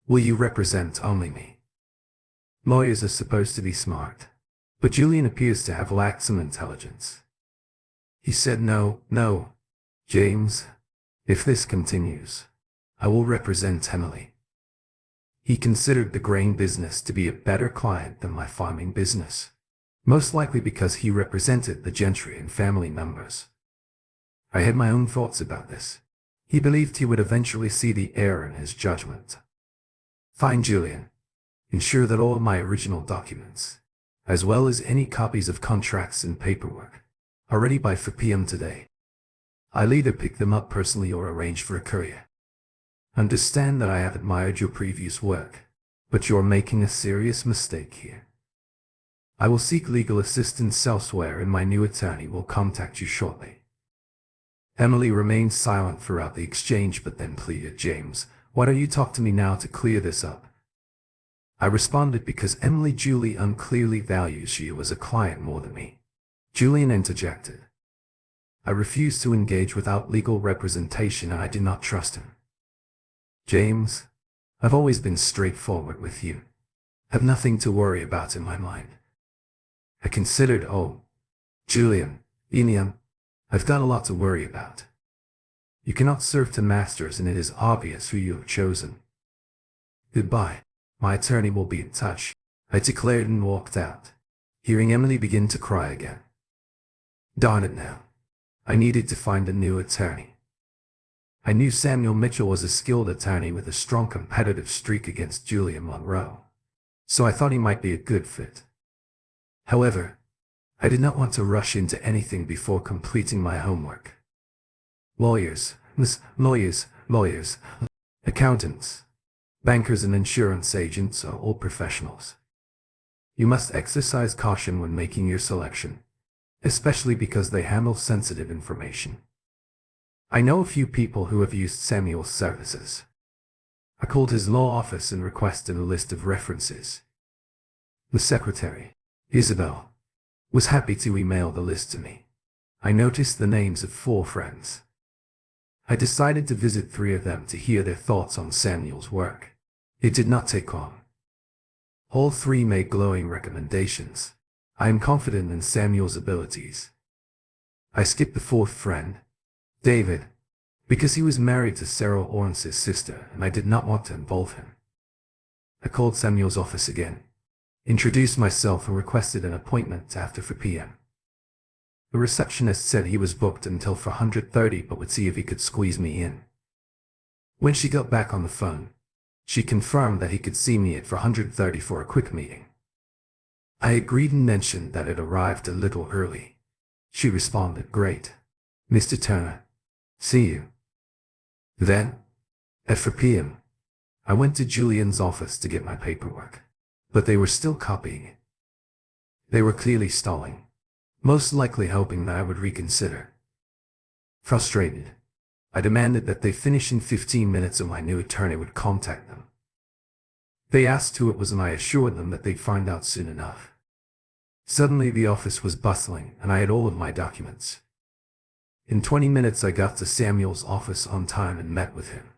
Speaker 1: Will you represent only me? Lawyers are supposed to be smart, but Julian appears to have lacked some intelligence. He said, No, James, if this continues, I will represent Emily. He considered the grain business to be a better client than my farming business, most likely because he represented the gentry and family members. I had my own thoughts about this. He believed he would eventually see the error in his judgment. Fine, Julian. Ensure that all of my original documents, as well as any copies of contracts and paperwork, are ready by 4 p.m. today. I'll either pick them up personally or arrange for a courier. Understand that I have admired your previous work, but you're making a serious mistake here. I will seek legal assistance elsewhere and my new attorney will contact you shortly. Emily remained silent throughout the exchange but then pleaded, James, why don't you talk to me now to clear this up? I responded, because Emily Julie clearly values you as a client more than me. Julian interjected. I refused to engage without legal representation and I did not trust him. James, I've always been straightforward with you. Have nothing to worry about in my mind. I considered, Julian, I've got a lot to worry about. You cannot serve 2 masters and it is obvious who you have chosen. Goodbye. My attorney will be in touch, I declared and walked out, hearing Emily begin to cry again. Darn it now. I needed to find a new attorney. I knew Samuel Mitchell was a skilled attorney with a strong competitive streak against Julian Monroe, so I thought he might be a good fit. However, I did not want to rush into anything before completing my homework. Lawyers, accountants, bankers and insurance agents are all professionals. You must exercise caution when making your selection, especially because they handle sensitive information. I know a few people who have used Samuel's services. I called his law office and requested a list of references. The secretary, Isabel, was happy to email the list to me. I noticed the names of 4 friends. I decided to visit 3 of them to hear their thoughts on Samuel's work. It did not take long. All 3 made glowing recommendations. I am confident in Samuel's abilities. I skipped the 4th friend, David, because he was married to Sarah Lawrence's sister and I did not want to involve him. I called Samuel's office again. introduced myself and requested an appointment after 4 p.m. The receptionist said he was booked until 4:30 but would see if he could squeeze me in. When she got back on the phone, she confirmed that he could see me at 4:30 for a quick meeting. I agreed and mentioned that it arrived a little early. She responded, "Great, Mr. Turner. See you." Then, at 4 p.m., I went to Julian's office to get my paperwork, but they were still copying it. They were clearly stalling, most likely hoping that I would reconsider. Frustrated, I demanded that they finish in 15 minutes or my new attorney would contact them. They asked who it was and I assured them that they'd find out soon enough. Suddenly the office was bustling and I had all of my documents. In 20 minutes I got to Samuel's office on time and met with him.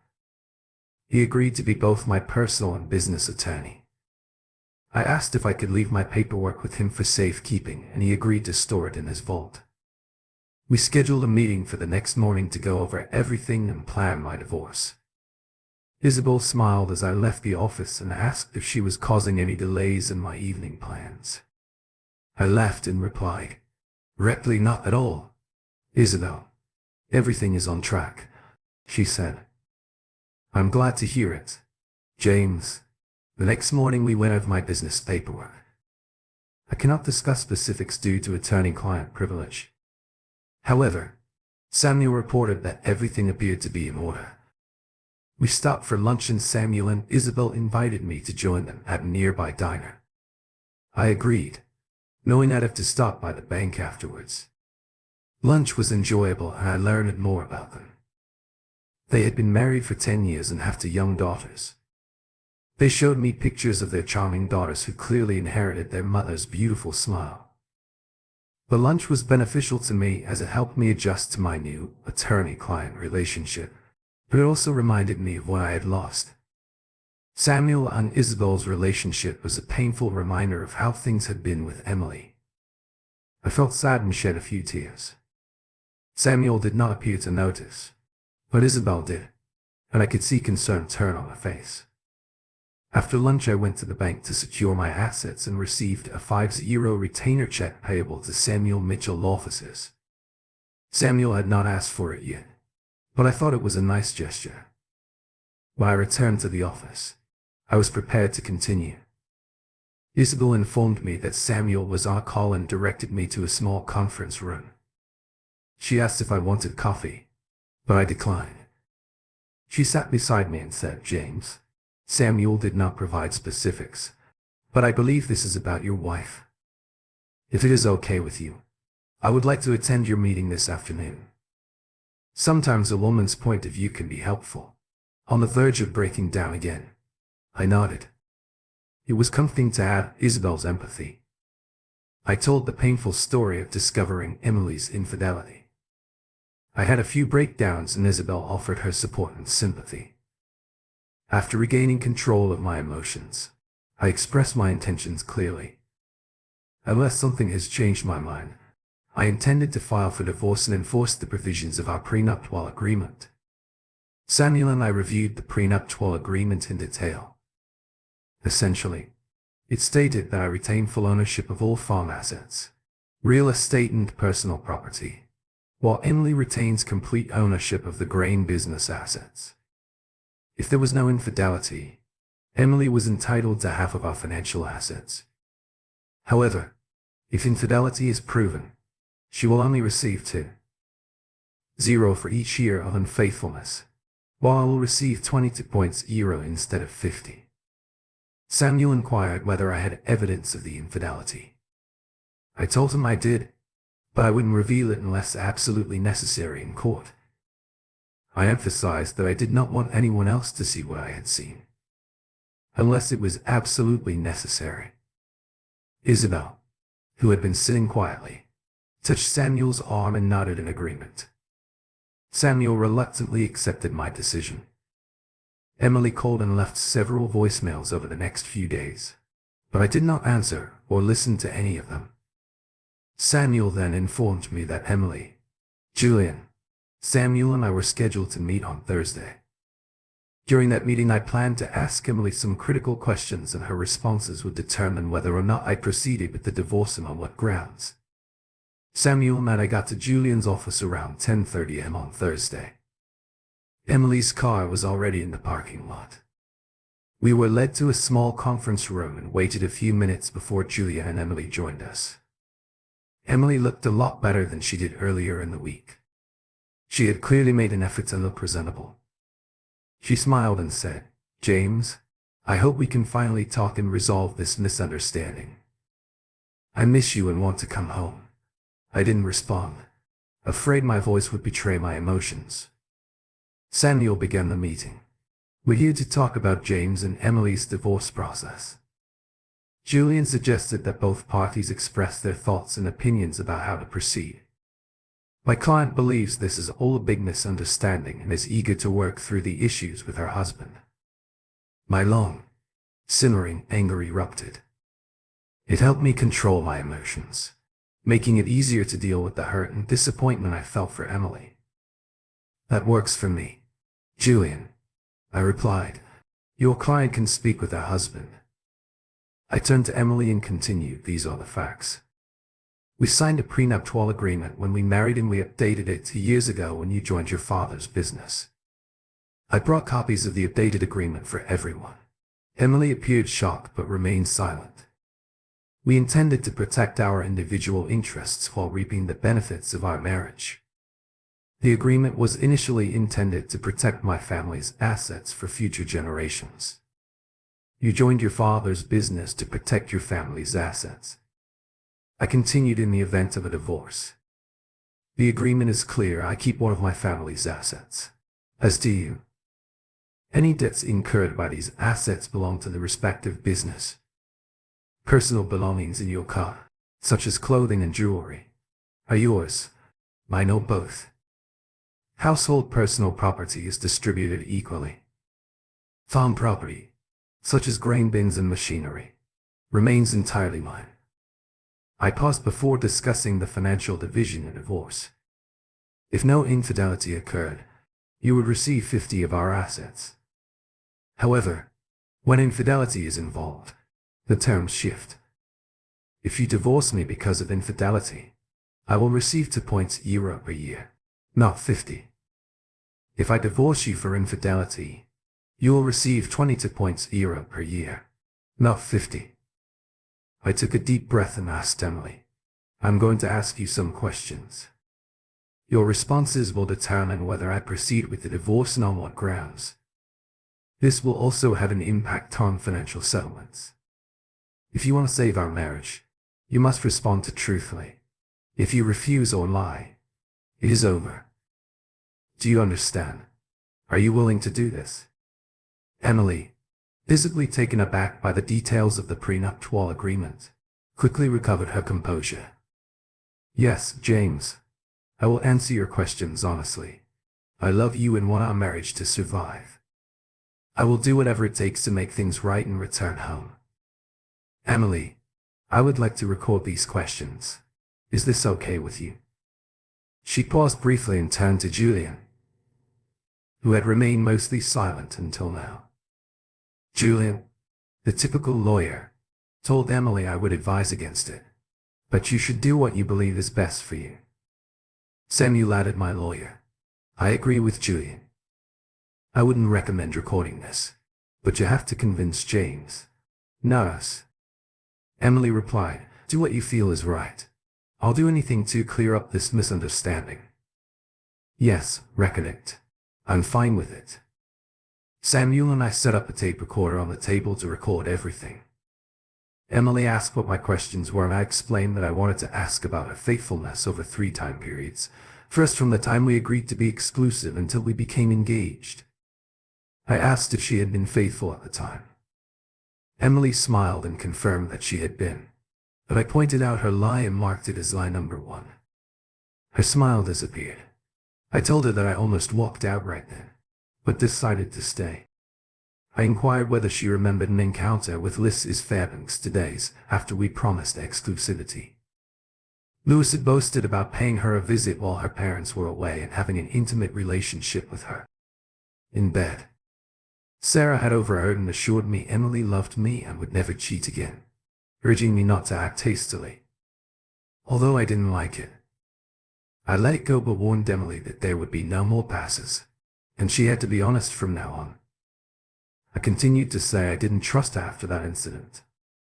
Speaker 1: He agreed to be both my personal and business attorney. I asked if I could leave my paperwork with him for safekeeping and he agreed to store it in his vault. We scheduled a meeting for the next morning to go over everything and plan my divorce. Isabel smiled as I left the office and asked if she was causing any delays in my evening plans. I laughed and replied, "Reply, not at all, Isabel. Everything is on track," she said. "I'm glad to hear it, James." The next morning we went over my business paperwork. I cannot discuss specifics due to attorney-client privilege. However, Samuel reported that everything appeared to be in order. We stopped for lunch and Samuel and Isabel invited me to join them at a nearby diner. I agreed, knowing I'd have to stop by the bank afterwards. Lunch was enjoyable and I learned more about them. They had been married for 10 years and have 2 young daughters. They showed me pictures of their charming daughters who clearly inherited their mother's beautiful smile. The lunch was beneficial to me as it helped me adjust to my new attorney-client relationship, but it also reminded me of what I had lost. Samuel and Isabel's relationship was a painful reminder of how things had been with Emily. I felt sad and shed a few tears. Samuel did not appear to notice, but Isabel did, and I could see concern turn on her face. After lunch I went to the bank to secure my assets and received a €5 retainer check payable to Samuel Mitchell offices. Samuel had not asked for it yet, but I thought it was a nice gesture. When I returned to the office, I was prepared to continue. Isabel informed me that Samuel was on call and directed me to a small conference room. She asked if I wanted coffee, but I declined. She sat beside me and said, "James, Samuel did not provide specifics, but I believe this is about your wife. If it is okay with you, I would like to attend your meeting this afternoon." Sometimes a woman's point of view can be helpful. On the verge of breaking down again, I nodded. It was comforting to have Isabel's empathy. I told the painful story of discovering Emily's infidelity. I had a few breakdowns and Isabel offered her support and sympathy. After regaining control of my emotions, I expressed my intentions clearly. Unless something has changed my mind, I intended to file for divorce and enforce the provisions of our prenuptial agreement. Samuel and I reviewed the prenuptial agreement in detail. Essentially, it stated that I retain full ownership of all farm assets, real estate and personal property, while Emily retains complete ownership of the grain business assets. If there was no infidelity, Emily was entitled to half of our financial assets. However, if infidelity is proven, she will only receive 2.0 for each year of unfaithfulness, while I will receive 22.0 instead of 50. Samuel inquired whether I had evidence of the infidelity. I told him I did, but I wouldn't reveal it unless absolutely necessary in court. I emphasized that I did not want anyone else to see what I had seen, unless it was absolutely necessary. Isabel, who had been sitting quietly, touched Samuel's arm and nodded in agreement. Samuel reluctantly accepted my decision. Emily called and left several voicemails over the next few days, but I did not answer or listen to any of them. Samuel then informed me that Emily, Julian, Samuel and I were scheduled to meet on Thursday. During that meeting, I planned to ask Emily some critical questions, and her responses would determine whether or not I proceeded with the divorce and on what grounds. Samuel and I got to Julian's office around 10:30 a.m. on Thursday. Emily's car was already in the parking lot. We were led to a small conference room and waited a few minutes before Julia and Emily joined us. Emily looked a lot better than she did earlier in the week. She had clearly made an effort to look presentable. She smiled and said, "James, I hope we can finally talk and resolve this misunderstanding. I miss you and want to come home." I didn't respond, afraid my voice would betray my emotions. Samuel began the meeting. "We're here to talk about James and Emily's divorce process." Julian suggested that both parties express their thoughts and opinions about how to proceed. My client believes this is all a big misunderstanding and is eager to work through the issues with her husband. My long, simmering anger erupted. It helped me control my emotions, making it easier to deal with the hurt and disappointment I felt for Emily. "That works for me, Julian," I replied. "Your client can speak with her husband." I turned to Emily and continued, "These are the facts. We signed a prenuptial agreement when we married, and we updated it 2 years ago when you joined your father's business." I brought copies of the updated agreement for everyone. Emily appeared shocked but remained silent. We intended to protect our individual interests while reaping the benefits of our marriage. The agreement was initially intended to protect my family's assets for future generations. You joined your father's business to protect your family's assets. I continued, "In the event of a divorce, the agreement is clear. I keep one of my family's assets, as do you. Any debts incurred by these assets belong to the respective business. Personal belongings in your car, such as clothing and jewelry, are yours, mine or both. Household personal property is distributed equally. Farm property, such as grain bins and machinery, remains entirely mine." I paused before discussing the financial division in divorce. "If no infidelity occurred, you would receive 50 of our assets. However, when infidelity is involved, the terms shift. If you divorce me because of infidelity, I will receive €2 per year, not 50. If I divorce you for infidelity, you will receive €22 per year, not 50. I took a deep breath and asked Emily, "I'm going to ask you some questions. Your responses will determine whether I proceed with the divorce and on what grounds. This will also have an impact on financial settlements. If you want to save our marriage, you must respond to truthfully. If you refuse or lie, it is over. Do you understand? Are you willing to do this?" Emily, visibly taken aback by the details of the prenuptial agreement, quickly recovered her composure. "Yes, James. I will answer your questions honestly. I love you and want our marriage to survive. I will do whatever it takes to make things right and return home. Emily, I would like to record these questions. Is this okay with you?" She paused briefly and turned to Julian, who had remained mostly silent until now. Julian, the typical lawyer, told Emily I would advise against it, but you should do what you believe is best for you. Samuel added, "My lawyer. I agree with Julian. I wouldn't recommend recording this, but you have to convince James, not us." Emily replied, "Do what you feel is right. I'll do anything to clear up this misunderstanding." "Yes, record it. I'm fine with it." Samuel and I set up a tape recorder on the table to record everything. Emily asked what my questions were, and I explained that I wanted to ask about her faithfulness over 3 time periods, first from the time we agreed to be exclusive until we became engaged. I asked if she had been faithful at the time. Emily smiled and confirmed that she had been, but I pointed out her lie and marked it as lie number 1. Her smile disappeared. I told her that I almost walked out right then, but decided to stay. I inquired whether she remembered an encounter with Mrs. Fairbanks 2 days after we promised exclusivity. Lewis had boasted about paying her a visit while her parents were away and having an intimate relationship with her in bed. Sarah had overheard and assured me Emily loved me and would never cheat again, urging me not to act hastily. Although I didn't like it, I let it go but warned Emily that there would be no more passes, and she had to be honest from now on. I continued to say I didn't trust her after that incident,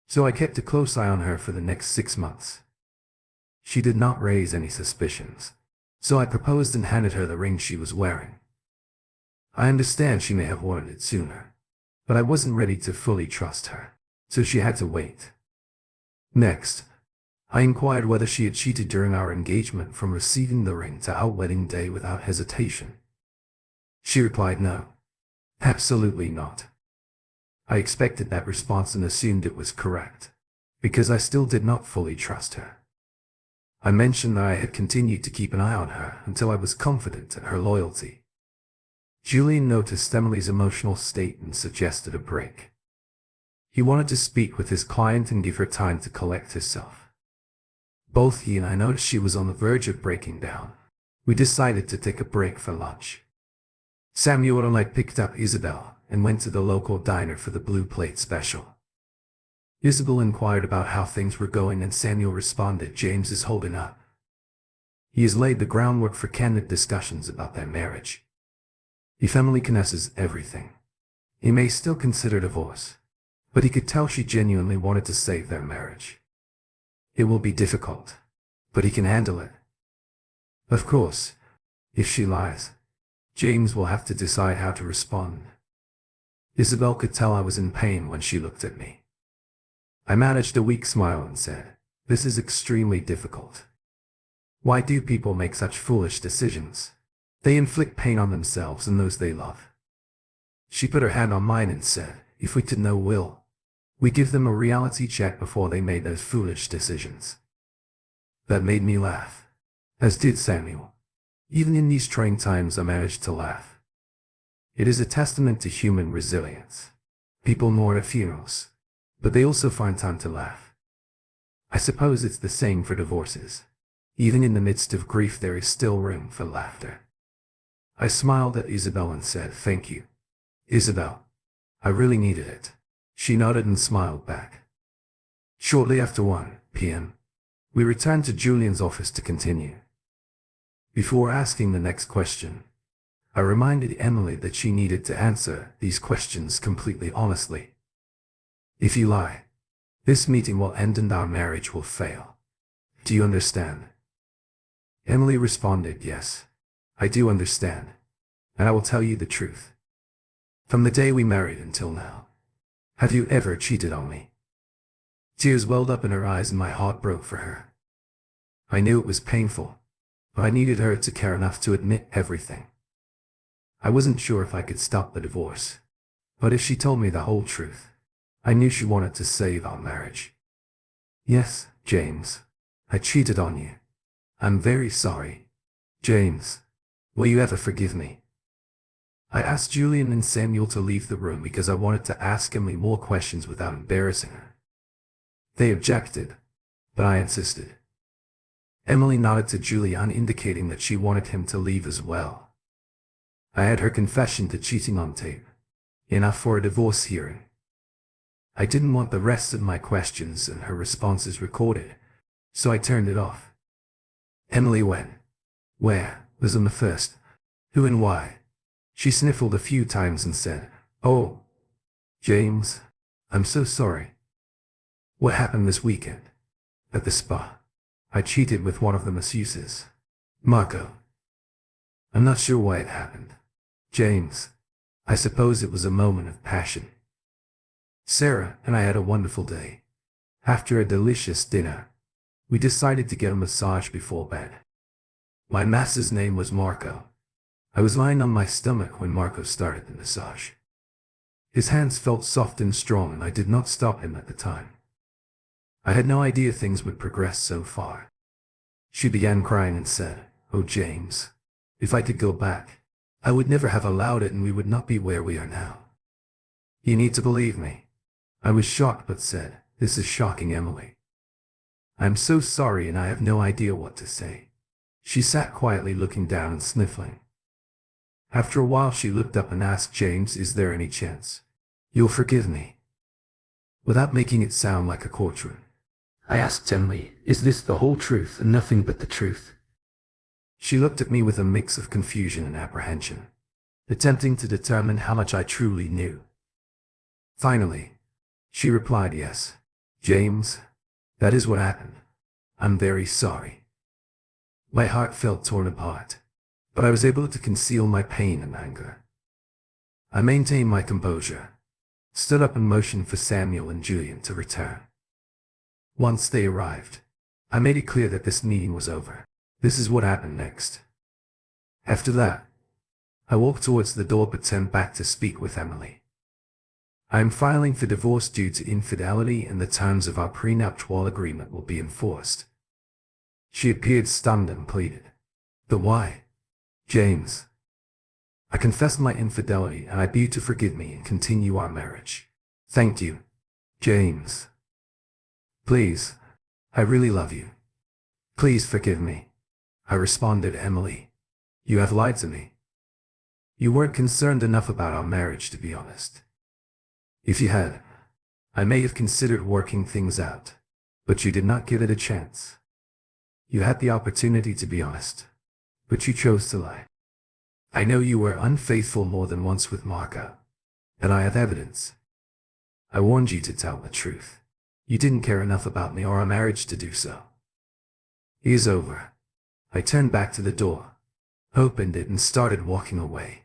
Speaker 1: so I kept a close eye on her for the next 6 months. She did not raise any suspicions, so I proposed and handed her the ring she was wearing. I understand she may have wanted it sooner, but I wasn't ready to fully trust her, so she had to wait. Next, I inquired whether she had cheated during our engagement from receiving the ring to our wedding day without hesitation. She replied no, absolutely not. I expected that response and assumed it was correct, because I still did not fully trust her. I mentioned that I had continued to keep an eye on her until I was confident in her loyalty. Julian noticed Emily's emotional state and suggested a break. He wanted to speak with his client and give her time to collect herself. Both he and I noticed she was on the verge of breaking down. We decided to take a break for lunch. Samuel and I picked up Isabel and went to the local diner for the blue plate special. Isabel inquired about how things were going and Samuel responded, "James is holding up. He has laid the groundwork for candid discussions about their marriage. If Emily confesses everything, he may still consider divorce, but he could tell she genuinely wanted to save their marriage. It will be difficult, but he can handle it. Of course, if she lies, James will have to decide how to respond." Isabel could tell I was in pain when she looked at me. I managed a weak smile and said, "This is extremely difficult. Why do people make such foolish decisions? They inflict pain on themselves and those they love." She put her hand on mine and said, "If we could know Will, we give them a reality check before they made those foolish decisions." That made me laugh, as did Samuel. Even in these trying times I managed to laugh. It is a testament to human resilience. People mourn at funerals, but they also find time to laugh. I suppose it's the same for divorces. Even in the midst of grief there is still room for laughter. I smiled at Isabel and said, "Thank you, Isabel. I really needed it." She nodded and smiled back. Shortly after 1 p.m., we returned to Julian's office to continue. Before asking the next question, I reminded Emily that she needed to answer these questions completely honestly. "If you lie, this meeting will end and our marriage will fail. Do you understand?" Emily responded, "Yes, I do understand, and I will tell you the truth. From the day we married until now, have you ever cheated on me?" Tears welled up in her eyes and my heart broke for her. I knew it was painful, but I needed her to care enough to admit everything. I wasn't sure if I could stop the divorce, but if she told me the whole truth, I knew she wanted to save our marriage. "Yes, James, I cheated on you. I'm very sorry. James, will you ever forgive me?" I asked Julian and Samuel to leave the room because I wanted to ask Emily more questions without embarrassing her. They objected, but I insisted. Emily nodded to Julian, indicating that she wanted him to leave as well. I had her confession to cheating on tape, enough for a divorce hearing. I didn't want the rest of my questions and her responses recorded, so I turned it off. Emily went. "Where was on the first? Who and why?" She sniffled a few times and said, "Oh, James, I'm so sorry. What happened this weekend? At the spa. I cheated with one of the masseuses, Marco. I'm not sure why it happened. James, I suppose it was a moment of passion. Sarah and I had a wonderful day. After a delicious dinner, we decided to get a massage before bed. My masseur's name was Marco. I was lying on my stomach when Marco started the massage. His hands felt soft and strong and I did not stop him at the time. I had no idea things would progress so far. She began crying and said, "Oh James, if I could go back, I would never have allowed it and we would not be where we are now. You need to believe me." I was shocked but said, "This is shocking, Emily. I am so sorry and I have no idea what to say." She sat quietly looking down and sniffling. After a while she looked up and asked, James, is there any chance you'll forgive me? Without making it sound like a courtroom, I asked Emily, is this the whole truth and nothing but the truth? She looked at me with a mix of confusion and apprehension, attempting to determine how much I truly knew. Finally, she replied, yes, James, that is what happened. I'm very sorry. My heart felt torn apart, but I was able to conceal my pain and anger. I maintained my composure, stood up and motioned for Samuel and Julian to return. Once they arrived, I made it clear that this meeting was over. This is what happened next. After that, I walked towards the door but turned back to speak with Emily. I am filing for divorce due to infidelity and the terms of our prenuptial agreement will be enforced. She appeared stunned and pleaded, but why? James. I confessed my infidelity and I beg you to forgive me and continue our marriage. Thank you, James. Please, I really love you. Please forgive me. I responded, Emily. You have lied to me. You weren't concerned enough about our marriage, to be honest. If you had, I may have considered working things out, but you did not give it a chance. You had the opportunity to be honest, but you chose to lie. I know you were unfaithful more than once with Marco, and I have evidence. I warned you to tell the truth. You didn't care enough about me or our marriage to do so. It is over. I turned back to the door, opened it and started walking away.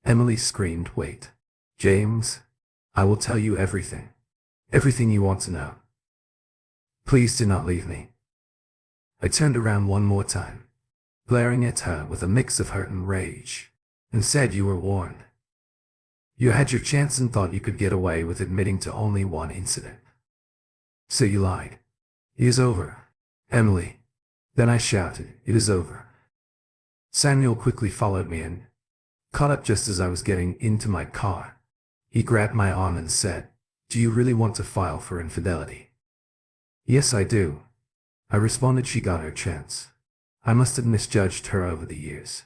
Speaker 1: Emily screamed, wait, James, I will tell you everything. Everything you want to know. Please do not leave me. I turned around one more time, glaring at her with a mix of hurt and rage, and said, you were warned. You had your chance and thought you could get away with admitting to only one incident. So you lied. It is over, Emily. Then I shouted, it is over. Samuel quickly followed me and caught up just as I was getting into my car. He grabbed my arm and said, do you really want to file for infidelity? Yes, I do. I responded. She got her chance. I must have misjudged her over the years.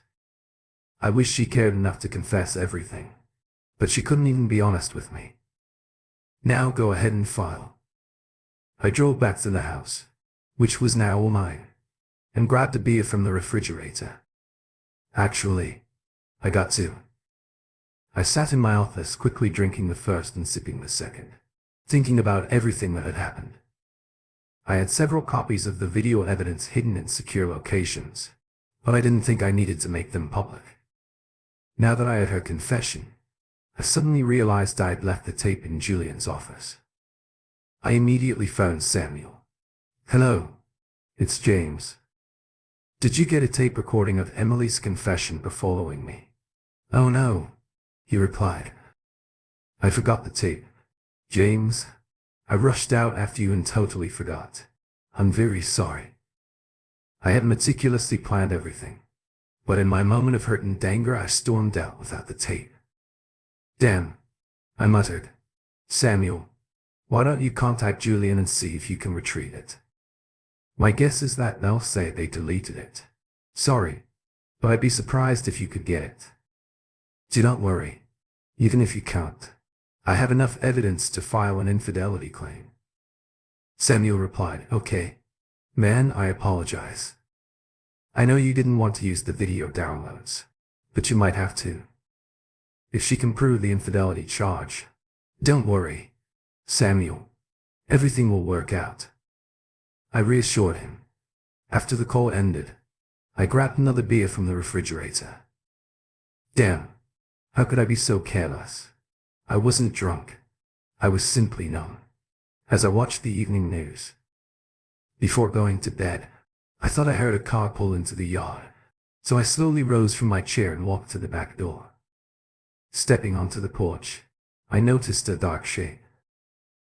Speaker 1: I wish she cared enough to confess everything, but she couldn't even be honest with me. Now go ahead and file. I drove back to the house, which was now all mine, and grabbed a beer from the refrigerator. Actually, I got two. I sat in my office, quickly drinking the first and sipping the second, thinking about everything that had happened. I had several copies of the video evidence hidden in secure locations, but I didn't think I needed to make them public. Now that I had her confession, I suddenly realized I had left the tape in Julian's office. I immediately phoned Samuel. Hello, it's James. Did you get a tape recording of Emily's confession before following me? Oh no, he replied. I forgot the tape. James, I rushed out after you and totally forgot. I'm very sorry. I had meticulously planned everything, but in my moment of hurt and anger I stormed out without the tape. Damn, I muttered. Samuel, why don't you contact Julian and see if you can retrieve it? My guess is that they'll say they deleted it. Sorry, but I'd be surprised if you could get it. Do not worry, even if you can't. I have enough evidence to file an infidelity claim. Samuel replied, okay. Man, I apologize. I know you didn't want to use the video downloads, but you might have to. If she can prove the infidelity charge, don't worry, Samuel. Everything will work out. I reassured him. After the call ended, I grabbed another beer from the refrigerator. Damn, how could I be so careless? I wasn't drunk. I was simply numb. As I watched the evening news. Before going to bed, I thought I heard a car pull into the yard, so I slowly rose from my chair and walked to the back door. Stepping onto the porch, I noticed a dark shape.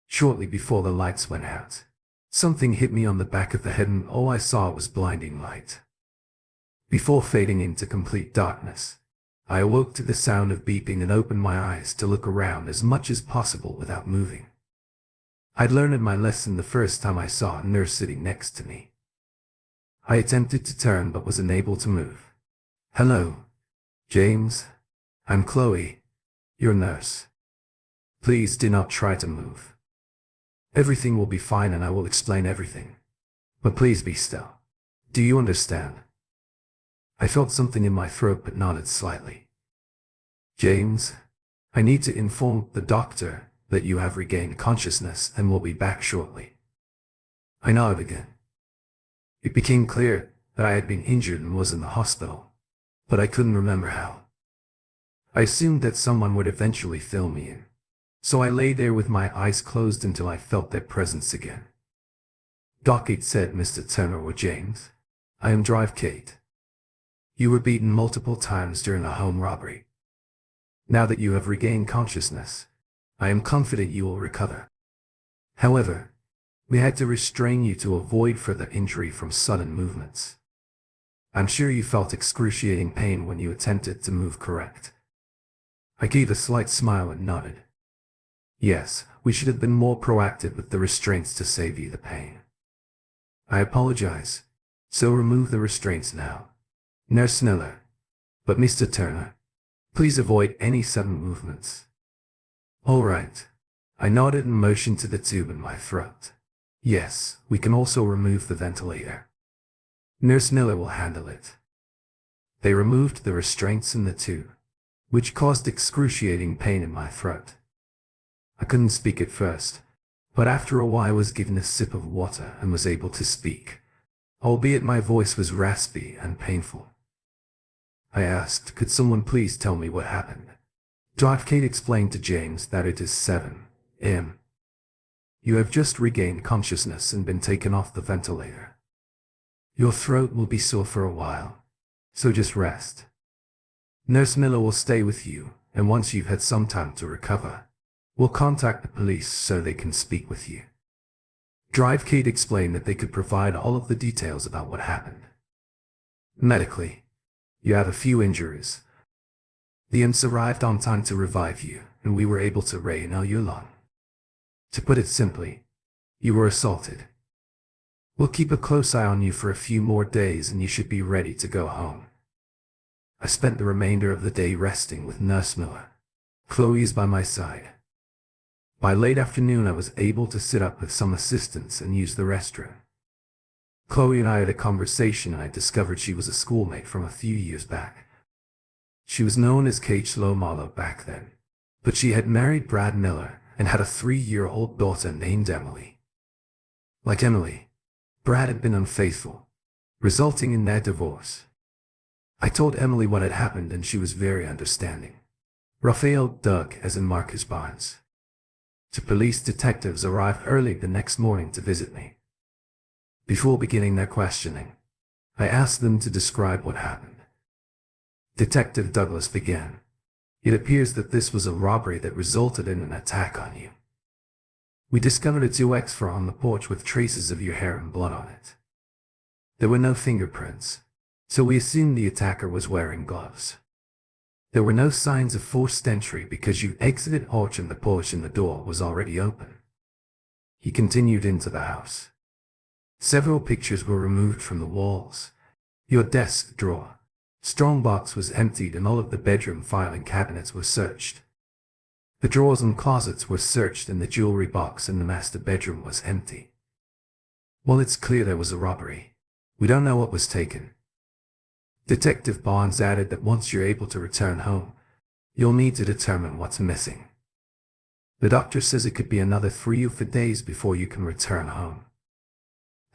Speaker 1: Shortly before the lights went out, something hit me on the back of the head and all I saw was blinding light. Before fading into complete darkness, I awoke to the sound of beeping and opened my eyes to look around as much as possible without moving. I'd learned my lesson the first time I saw a nurse sitting next to me. I attempted to turn but was unable to move. Hello, James, I'm Chloe, your nurse. Please do not try to move. Everything will be fine and I will explain everything. But please be still. Do you understand? I felt something in my throat but nodded slightly. James, I need to inform the doctor that you have regained consciousness and will be back shortly. I nodded again. It became clear that I had been injured and was in the hospital, but I couldn't remember how. I assumed that someone would eventually fill me in, so I lay there with my eyes closed until I felt their presence again. Doc, it said, Mr. Turner or James. I am Drive Kate. You were beaten multiple times during a home robbery. Now that you have regained consciousness, I am confident you will recover. However, we had to restrain you to avoid further injury from sudden movements. I'm sure you felt excruciating pain when you attempted to move, correct? I gave a slight smile and nodded. Yes, we should have been more proactive with the restraints to save you the pain. I apologize, so remove the restraints now. Nurse Miller. But Mr. Turner, please avoid any sudden movements. All right. I nodded and motioned to the tube in my throat. Yes, we can also remove the ventilator. Nurse Miller will handle it. They removed the restraints in the tube, which caused excruciating pain in my throat. I couldn't speak at first, but after a while I was given a sip of water and was able to speak, albeit my voice was raspy and painful. I asked, could someone please tell me what happened? Drive Kate explained to James that it is 7 a.m. You have just regained consciousness and been taken off the ventilator. Your throat will be sore for a while, so just rest. Nurse Miller will stay with you, and once you've had some time to recover, we'll contact the police so they can speak with you. Drive Kate explained that they could provide all of the details about what happened. Medically, you have a few injuries. The EMS arrived on time to revive you, and we were able to reanimate your lung. To put it simply, you were assaulted. We'll keep a close eye on you for a few more days and you should be ready to go home. I spent the remainder of the day resting with Nurse Miller. Chloe is by my side. By late afternoon I was able to sit up with some assistance and use the restroom. Chloe and I had a conversation and I discovered she was a schoolmate from a few years back. She was known as Kate Schlomalo back then, but she had married Brad Miller and had a 3-year-old daughter named Emily. Like Emily, Brad had been unfaithful, resulting in their divorce. I told Emily what had happened and she was very understanding. Raphael, Doug, as in Marcus Barnes. Two police detectives arrived early the next morning to visit me. Before beginning their questioning, I asked them to describe what happened. Detective Douglas began. It appears that this was a robbery that resulted in an attack on you. We discovered a 2X4 on the porch with traces of your hair and blood on it. There were no fingerprints, so we assumed the attacker was wearing gloves. There were no signs of forced entry because you exited porch and the door was already open. He continued into the house. Several pictures were removed from the walls. Your desk drawer, strongbox was emptied and all of the bedroom filing cabinets were searched. The drawers and closets were searched and the jewelry box in the master bedroom was empty. While it's clear there was a robbery, we don't know what was taken. Detective Barnes added that once you're able to return home, you'll need to determine what's missing. The doctor says it could be another 3 or 4 days before you can return home.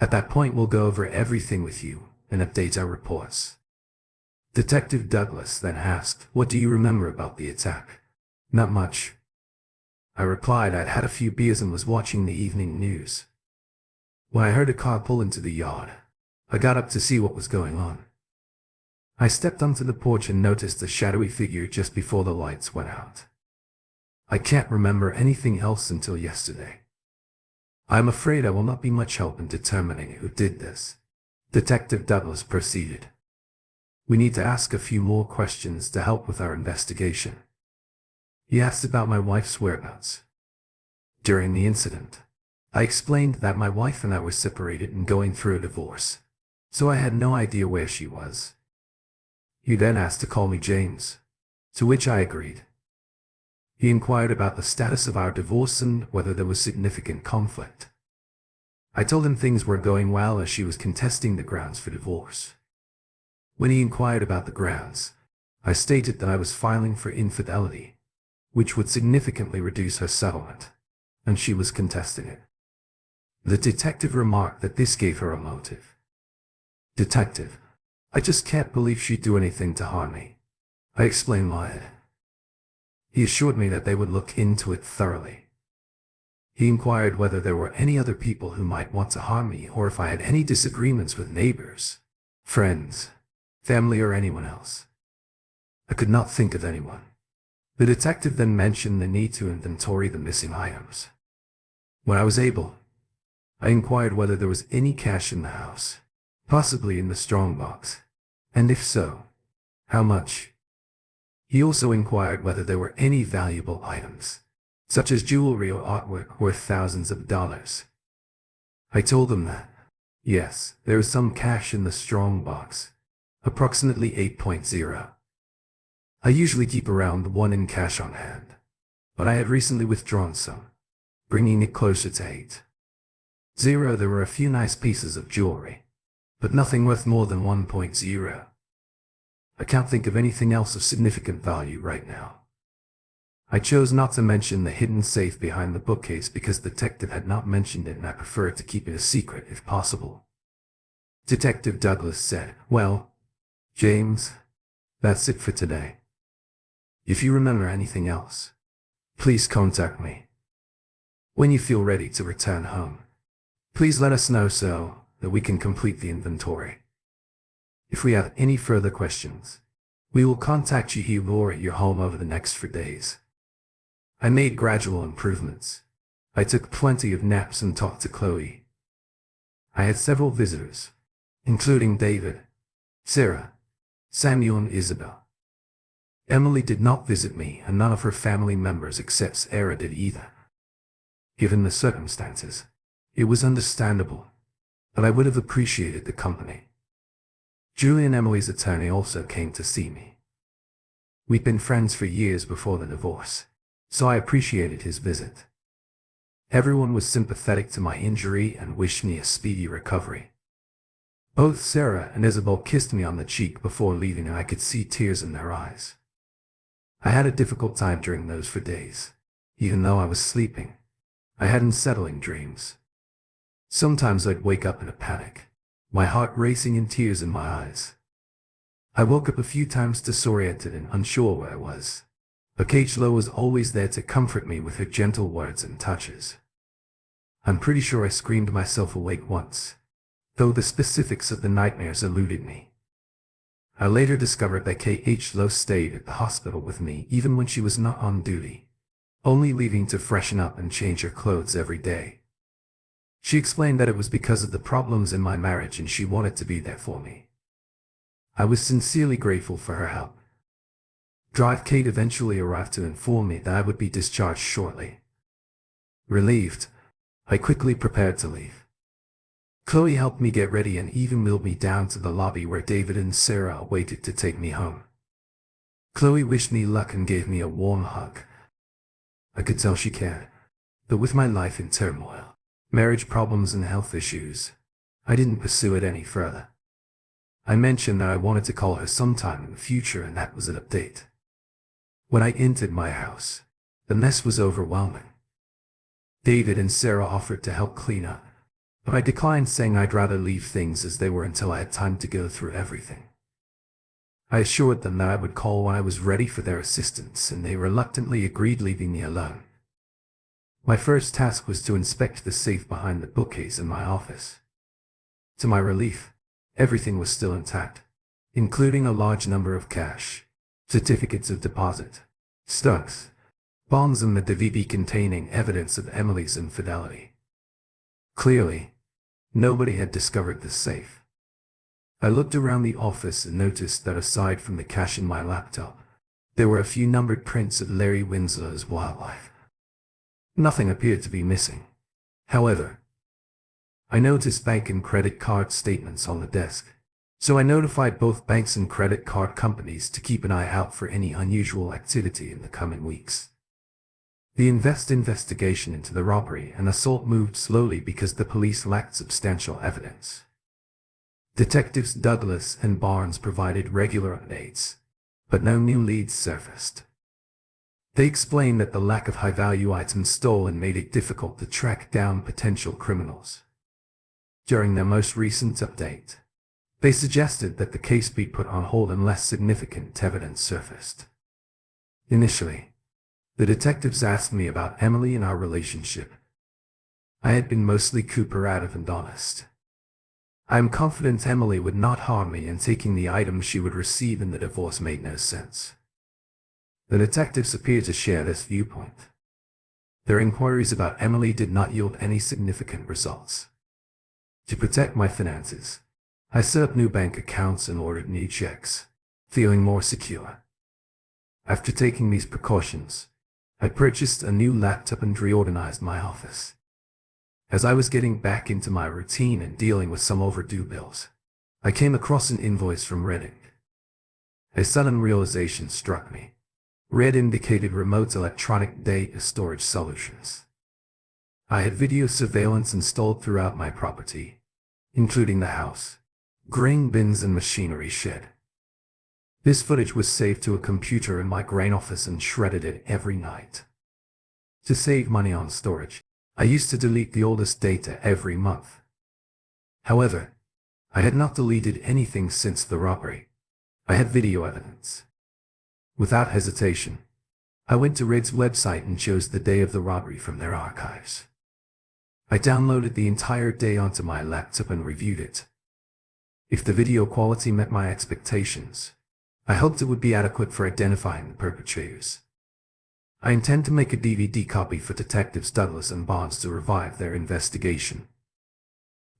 Speaker 1: At that point we'll go over everything with you and update our reports. Detective Douglas then asked, what do you remember about the attack? Not much. I replied I'd had a few beers and was watching the evening news. When I heard a car pull into the yard, I got up to see what was going on. I stepped onto the porch and noticed a shadowy figure just before the lights went out. I can't remember anything else until yesterday. I'm afraid I will not be much help in determining who did this. Detective Douglas proceeded. We need to ask a few more questions to help with our investigation. He asked about my wife's whereabouts. During the incident, I explained that my wife and I were separated and going through a divorce, so I had no idea where she was. He then asked to call me James, to which I agreed. He inquired about the status of our divorce and whether there was significant conflict. I told him things were going well as she was contesting the grounds for divorce. When he inquired about the grounds, I stated that I was filing for infidelity, which would significantly reduce her settlement, and she was contesting it. The detective remarked that this gave her a motive. Detective, I just can't believe she'd do anything to harm me. I explained why. He assured me that they would look into it thoroughly. He inquired whether there were any other people who might want to harm me or if I had any disagreements with neighbors, friends, family, or anyone else. I could not think of anyone. The detective then mentioned the need to inventory the missing items. When I was able, I inquired whether there was any cash in the house, possibly in the strongbox, and if so, how much. He also inquired whether there were any valuable items, such as jewelry or artwork worth thousands of dollars. I told him that, yes, there is some cash in the strongbox, approximately 8.0. I usually keep around 1 in cash on hand, but I had recently withdrawn some, bringing it closer to 8.0. There were a few nice pieces of jewelry, but nothing worth more than 1.0. I can't think of anything else of significant value right now. I chose not to mention the hidden safe behind the bookcase because the detective had not mentioned it and I preferred to keep it a secret if possible. Detective Douglas said, "Well, James, that's it for today. If you remember anything else, please contact me. When you feel ready to return home, please let us know so that we can complete the inventory. If we have any further questions, we will contact you here or at your home over the next 4 days." I made gradual improvements. I took plenty of naps and talked to Chloe. I had several visitors, including David, Sarah, Samuel, and Isabel. Emily did not visit me, and none of her family members except Sarah did either. Given the circumstances, it was understandable, but I would have appreciated the company. Julie and Emily's attorney also came to see me. We'd been friends for years before the divorce, so I appreciated his visit. Everyone was sympathetic to my injury and wished me a speedy recovery. Both Sarah and Isabel kissed me on the cheek before leaving, and I could see tears in their eyes. I had a difficult time during those 4 days. Even though I was sleeping, I had unsettling dreams. Sometimes I'd wake up in a panic, my heart racing and tears in my eyes. I woke up a few times disoriented and unsure where I was. But Kate was always there to comfort me with her gentle words and touches. I'm pretty sure I screamed myself awake once, though the specifics of the nightmares eluded me. I later discovered that Kate stayed at the hospital with me even when she was not on duty, only leaving to freshen up and change her clothes every day. She explained that it was because of the problems in my marriage and she wanted to be there for me. I was sincerely grateful for her help. Kate eventually arrived to inform me that I would be discharged shortly. Relieved, I quickly prepared to leave. Chloe helped me get ready and even wheeled me down to the lobby where David and Sarah waited to take me home. Chloe wished me luck and gave me a warm hug. I could tell she cared, but with my life in turmoil, marriage problems and health issues, I didn't pursue it any further. I mentioned that I wanted to call her sometime in the future, and that was an update. When I entered my house, the mess was overwhelming. David and Sarah offered to help clean up, but I declined, saying I'd rather leave things as they were until I had time to go through everything. I assured them that I would call when I was ready for their assistance, and they reluctantly agreed, leaving me alone. My first task was to inspect the safe behind the bookcase in my office. To my relief, everything was still intact, including a large number of cash, certificates of deposit, stocks, bonds, and the DVD containing evidence of Emily's infidelity. Clearly, nobody had discovered the safe. I looked around the office and noticed that aside from the cash in my laptop, there were a few numbered prints of Larry Winslow's Real-ife. Nothing appeared to be missing. However, I noticed bank and credit card statements on the desk, So I notified both banks and credit card companies to keep an eye out for any unusual activity in the coming weeks. The investigation into the robbery and assault moved slowly because the police lacked substantial evidence. Detectives Douglas and Barnes provided regular updates, but no new leads surfaced. They explained that the lack of high-value items stolen made it difficult to track down potential criminals. During their most recent update, they suggested that the case be put on hold unless significant evidence surfaced. Initially, the detectives asked me about Emily and our relationship. I had been mostly cooperative and honest. I am confident Emily would not harm me, and taking the items she would receive in the divorce made no sense. The detectives appeared to share this viewpoint. Their inquiries about Emily did not yield any significant results. To protect my finances, I set up new bank accounts and ordered new checks, feeling more secure. After taking these precautions, I purchased a new laptop and reorganized my office. As I was getting back into my routine and dealing with some overdue bills, I came across an invoice from Reddit. A sudden realization struck me. Red indicated remote electronic data storage solutions. I had video surveillance installed throughout my property, including the house, grain bins and machinery shed. This footage was saved to a computer in my grain office and shredded it every night. To save money on storage, I used to delete the oldest data every month. However, I had not deleted anything since the robbery. I had video evidence. Without hesitation, I went to Red's website and chose the day of the robbery from their archives. I downloaded the entire day onto my laptop and reviewed it. If the video quality met my expectations, I hoped it would be adequate for identifying the perpetrators. I intend to make a DVD copy for Detectives Douglas and Barnes to revive their investigation.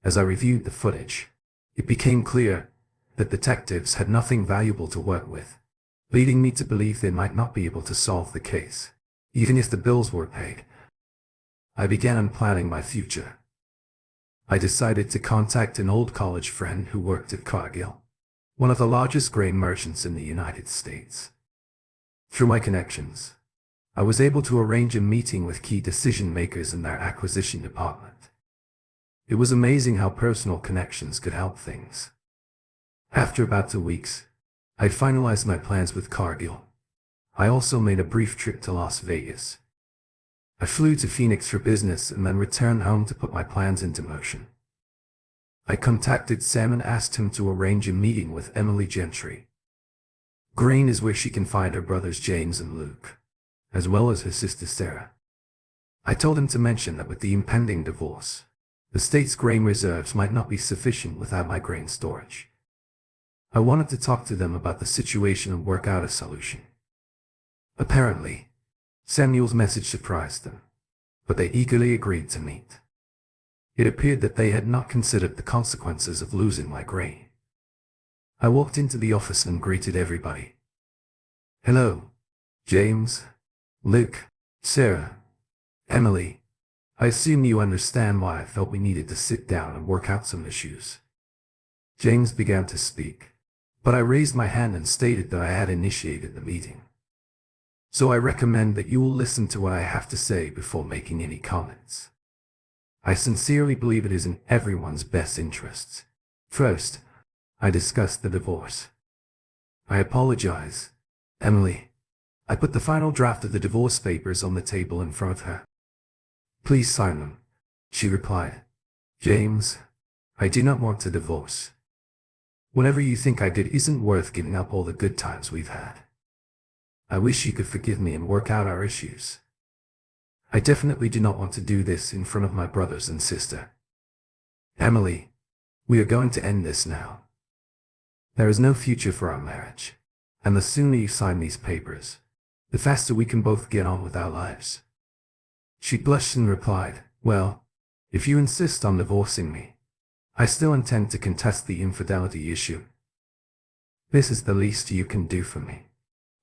Speaker 1: As I reviewed the footage, it became clear that detectives had nothing valuable to work with, leading me to believe they might not be able to solve the case, even if the bills were paid. I began planning my future. I decided to contact an old college friend who worked at Cargill, one of the largest grain merchants in the United States. Through my connections, I was able to arrange a meeting with key decision makers in their acquisition department. It was amazing how personal connections could help things. After about 2 weeks, I finalized my plans with Cargill. I also made a brief trip to Las Vegas. I flew to Phoenix for business and then returned home to put my plans into motion. I contacted Sam and asked him to arrange a meeting with Emily Gentry. Grain is where she can find her brothers James and Luke, as well as her sister Sarah. I told him to mention that with the impending divorce, the state's grain reserves might not be sufficient without my grain storage. I wanted to talk to them about the situation and work out a solution. Apparently, Samuel's message surprised them, but they eagerly agreed to meet. It appeared that they had not considered the consequences of losing my grain. I walked into the office and greeted everybody. Hello, James, Luke, Sarah, Emily. I assume you understand why I felt we needed to sit down and work out some issues. James began to speak, but I raised my hand and stated that I had initiated the meeting. So I recommend that you will listen to what I have to say before making any comments. I sincerely believe it is in everyone's best interests. First, I discussed the divorce. I apologize, Emily. I put the final draft of the divorce papers on the table in front of her. Please sign them, she replied. James, I do not want a divorce. Whatever you think I did isn't worth giving up all the good times we've had. I wish you could forgive me and work out our issues. I definitely do not want to do this in front of my brothers and sister. Emily, we are going to end this now. There is no future for our marriage, and the sooner you sign these papers, the faster we can both get on with our lives. She blushed and replied, well, if you insist on divorcing me, I still intend to contest the infidelity issue. This is the least you can do for me.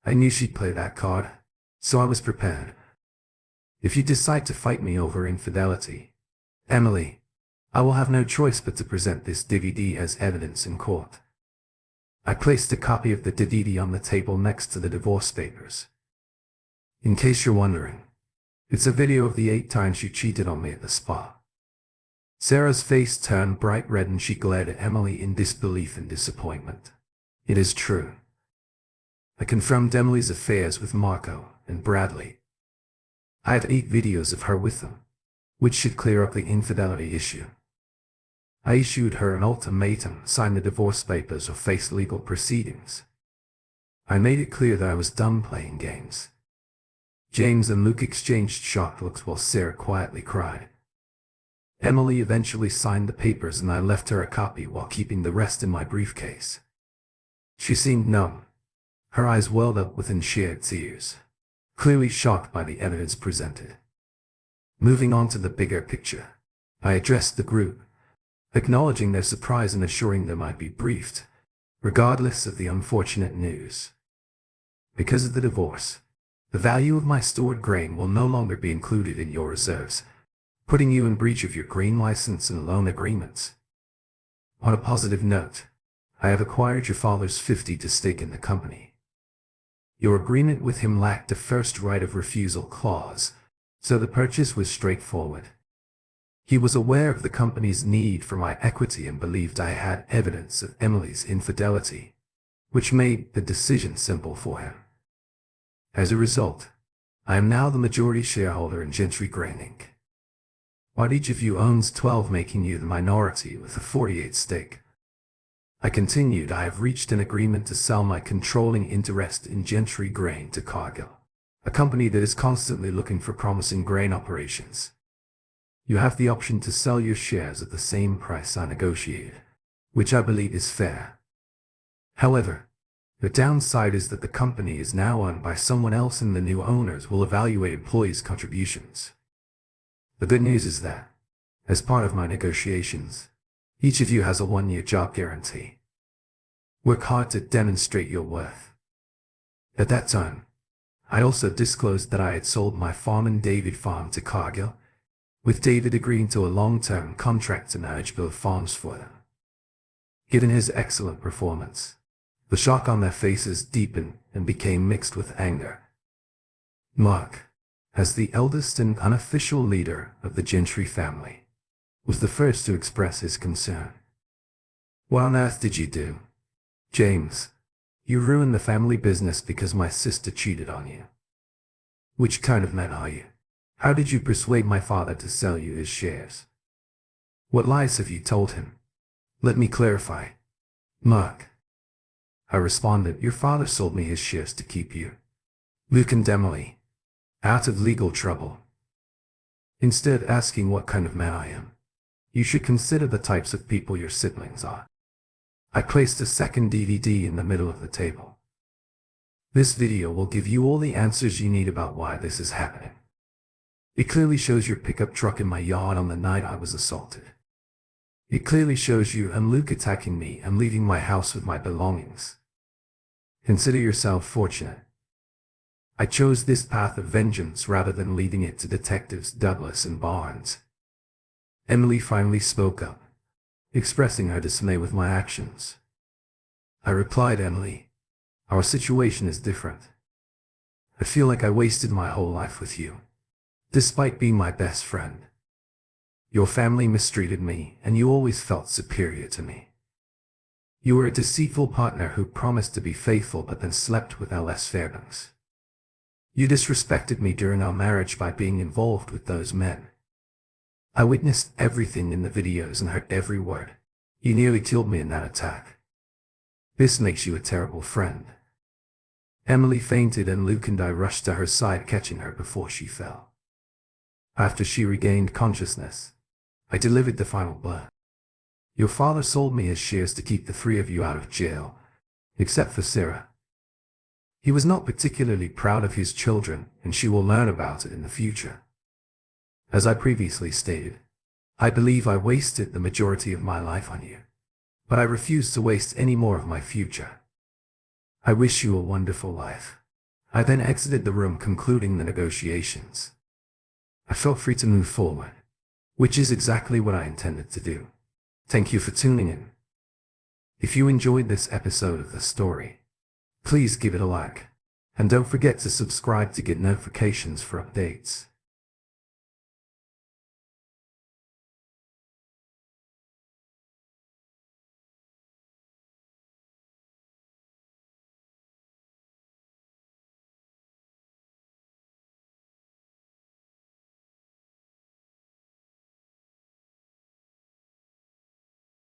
Speaker 1: I knew she'd play that card, so I was prepared. If you decide to fight me over infidelity, Emily, I will have no choice but to present this DVD as evidence in court. I placed a copy of the DVD on the table next to the divorce papers. In case you're wondering, it's a video of the 8 times she cheated on me at the spa. Sarah's face turned bright red and she glared at Emily in disbelief and disappointment. It is true. I confirmed Emily's affairs with Marco and Bradley. I had 8 videos of her with them, which should clear up the infidelity issue. I issued her an ultimatum, sign the divorce papers or face legal proceedings. I made it clear that I was done playing games. James and Luke exchanged shocked looks while Sarah quietly cried. Emily eventually signed the papers and I left her a copy while keeping the rest in my briefcase. She seemed numb. Her eyes welled up within shared tears, clearly shocked by the evidence presented. Moving on to the bigger picture, I addressed the group, acknowledging their surprise and assuring them I'd be briefed, regardless of the unfortunate news. Because of the divorce, the value of my stored grain will no longer be included in your reserves, putting you in breach of your grain license and loan agreements. On a positive note, I have acquired your father's 50% stake in the company. Your agreement with him lacked a first right of refusal clause, so the purchase was straightforward. He was aware of the company's need for my equity and believed I had evidence of Emily's infidelity, which made the decision simple for him. As a result, I am now the majority shareholder in Gentry Grain Inc. While each of you owns 12, making you the minority with a 48% stake. I continued, I have reached an agreement to sell my controlling interest in Gentry Grain to Cargill, a company that is constantly looking for promising grain operations. You have the option to sell your shares at the same price I negotiated, which I believe is fair. However, the downside is that the company is now owned by someone else and the new owners will evaluate employees' contributions. The good news is that, as part of my negotiations, each of you has a 1-year job guarantee. Work hard to demonstrate your worth. At that time, I also disclosed that I had sold my farm and David Farm to Cargill, with David agreeing to a long-term contract to manage both farms for them. Given his excellent performance, the shock on their faces deepened and became mixed with anger. Mark, as the eldest and unofficial leader of the Gentry family, was the first to express his concern. What on earth did you do? James, you ruined the family business because my sister cheated on you. Which kind of man are you? How did you persuade my father to sell you his shares? What lies have you told him? Let me clarify. Mark, I responded, your father sold me his shares to keep you, Luke and Emily, out of legal trouble. Instead asking what kind of man I am, you should consider the types of people your siblings are. I placed a second DVD in the middle of the table. This video will give you all the answers you need about why this is happening. It clearly shows your pickup truck in my yard on the night I was assaulted. It clearly shows you and Luke attacking me and leaving my house with my belongings. Consider yourself fortunate. I chose this path of vengeance rather than leaving it to Detectives Douglas and Barnes. Emily finally spoke up, expressing her dismay with my actions. I replied, Emily, our situation is different. I feel like I wasted my whole life with you, despite being my best friend. Your family mistreated me, and you always felt superior to me. You were a deceitful partner who promised to be faithful but then slept with LS Fairbanks. You disrespected me during our marriage by being involved with those men. I witnessed everything in the videos and heard every word. You nearly killed me in that attack. This makes you a terrible friend. Emily fainted and Luke and I rushed to her side, catching her before she fell. After she regained consciousness, I delivered the final blow. Your father sold me his shares to keep the 3 of you out of jail, except for Sarah. He was not particularly proud of his children, and she will learn about it in the future. As I previously stated, I believe I wasted the majority of my life on you, but I refuse to waste any more of my future. I wish you a wonderful life. I then exited the room, concluding the negotiations. I felt free to move forward, which is exactly what I intended to do. Thank you for tuning in. If you enjoyed this episode of the story, please give it a like. And don't forget to subscribe to get notifications for updates.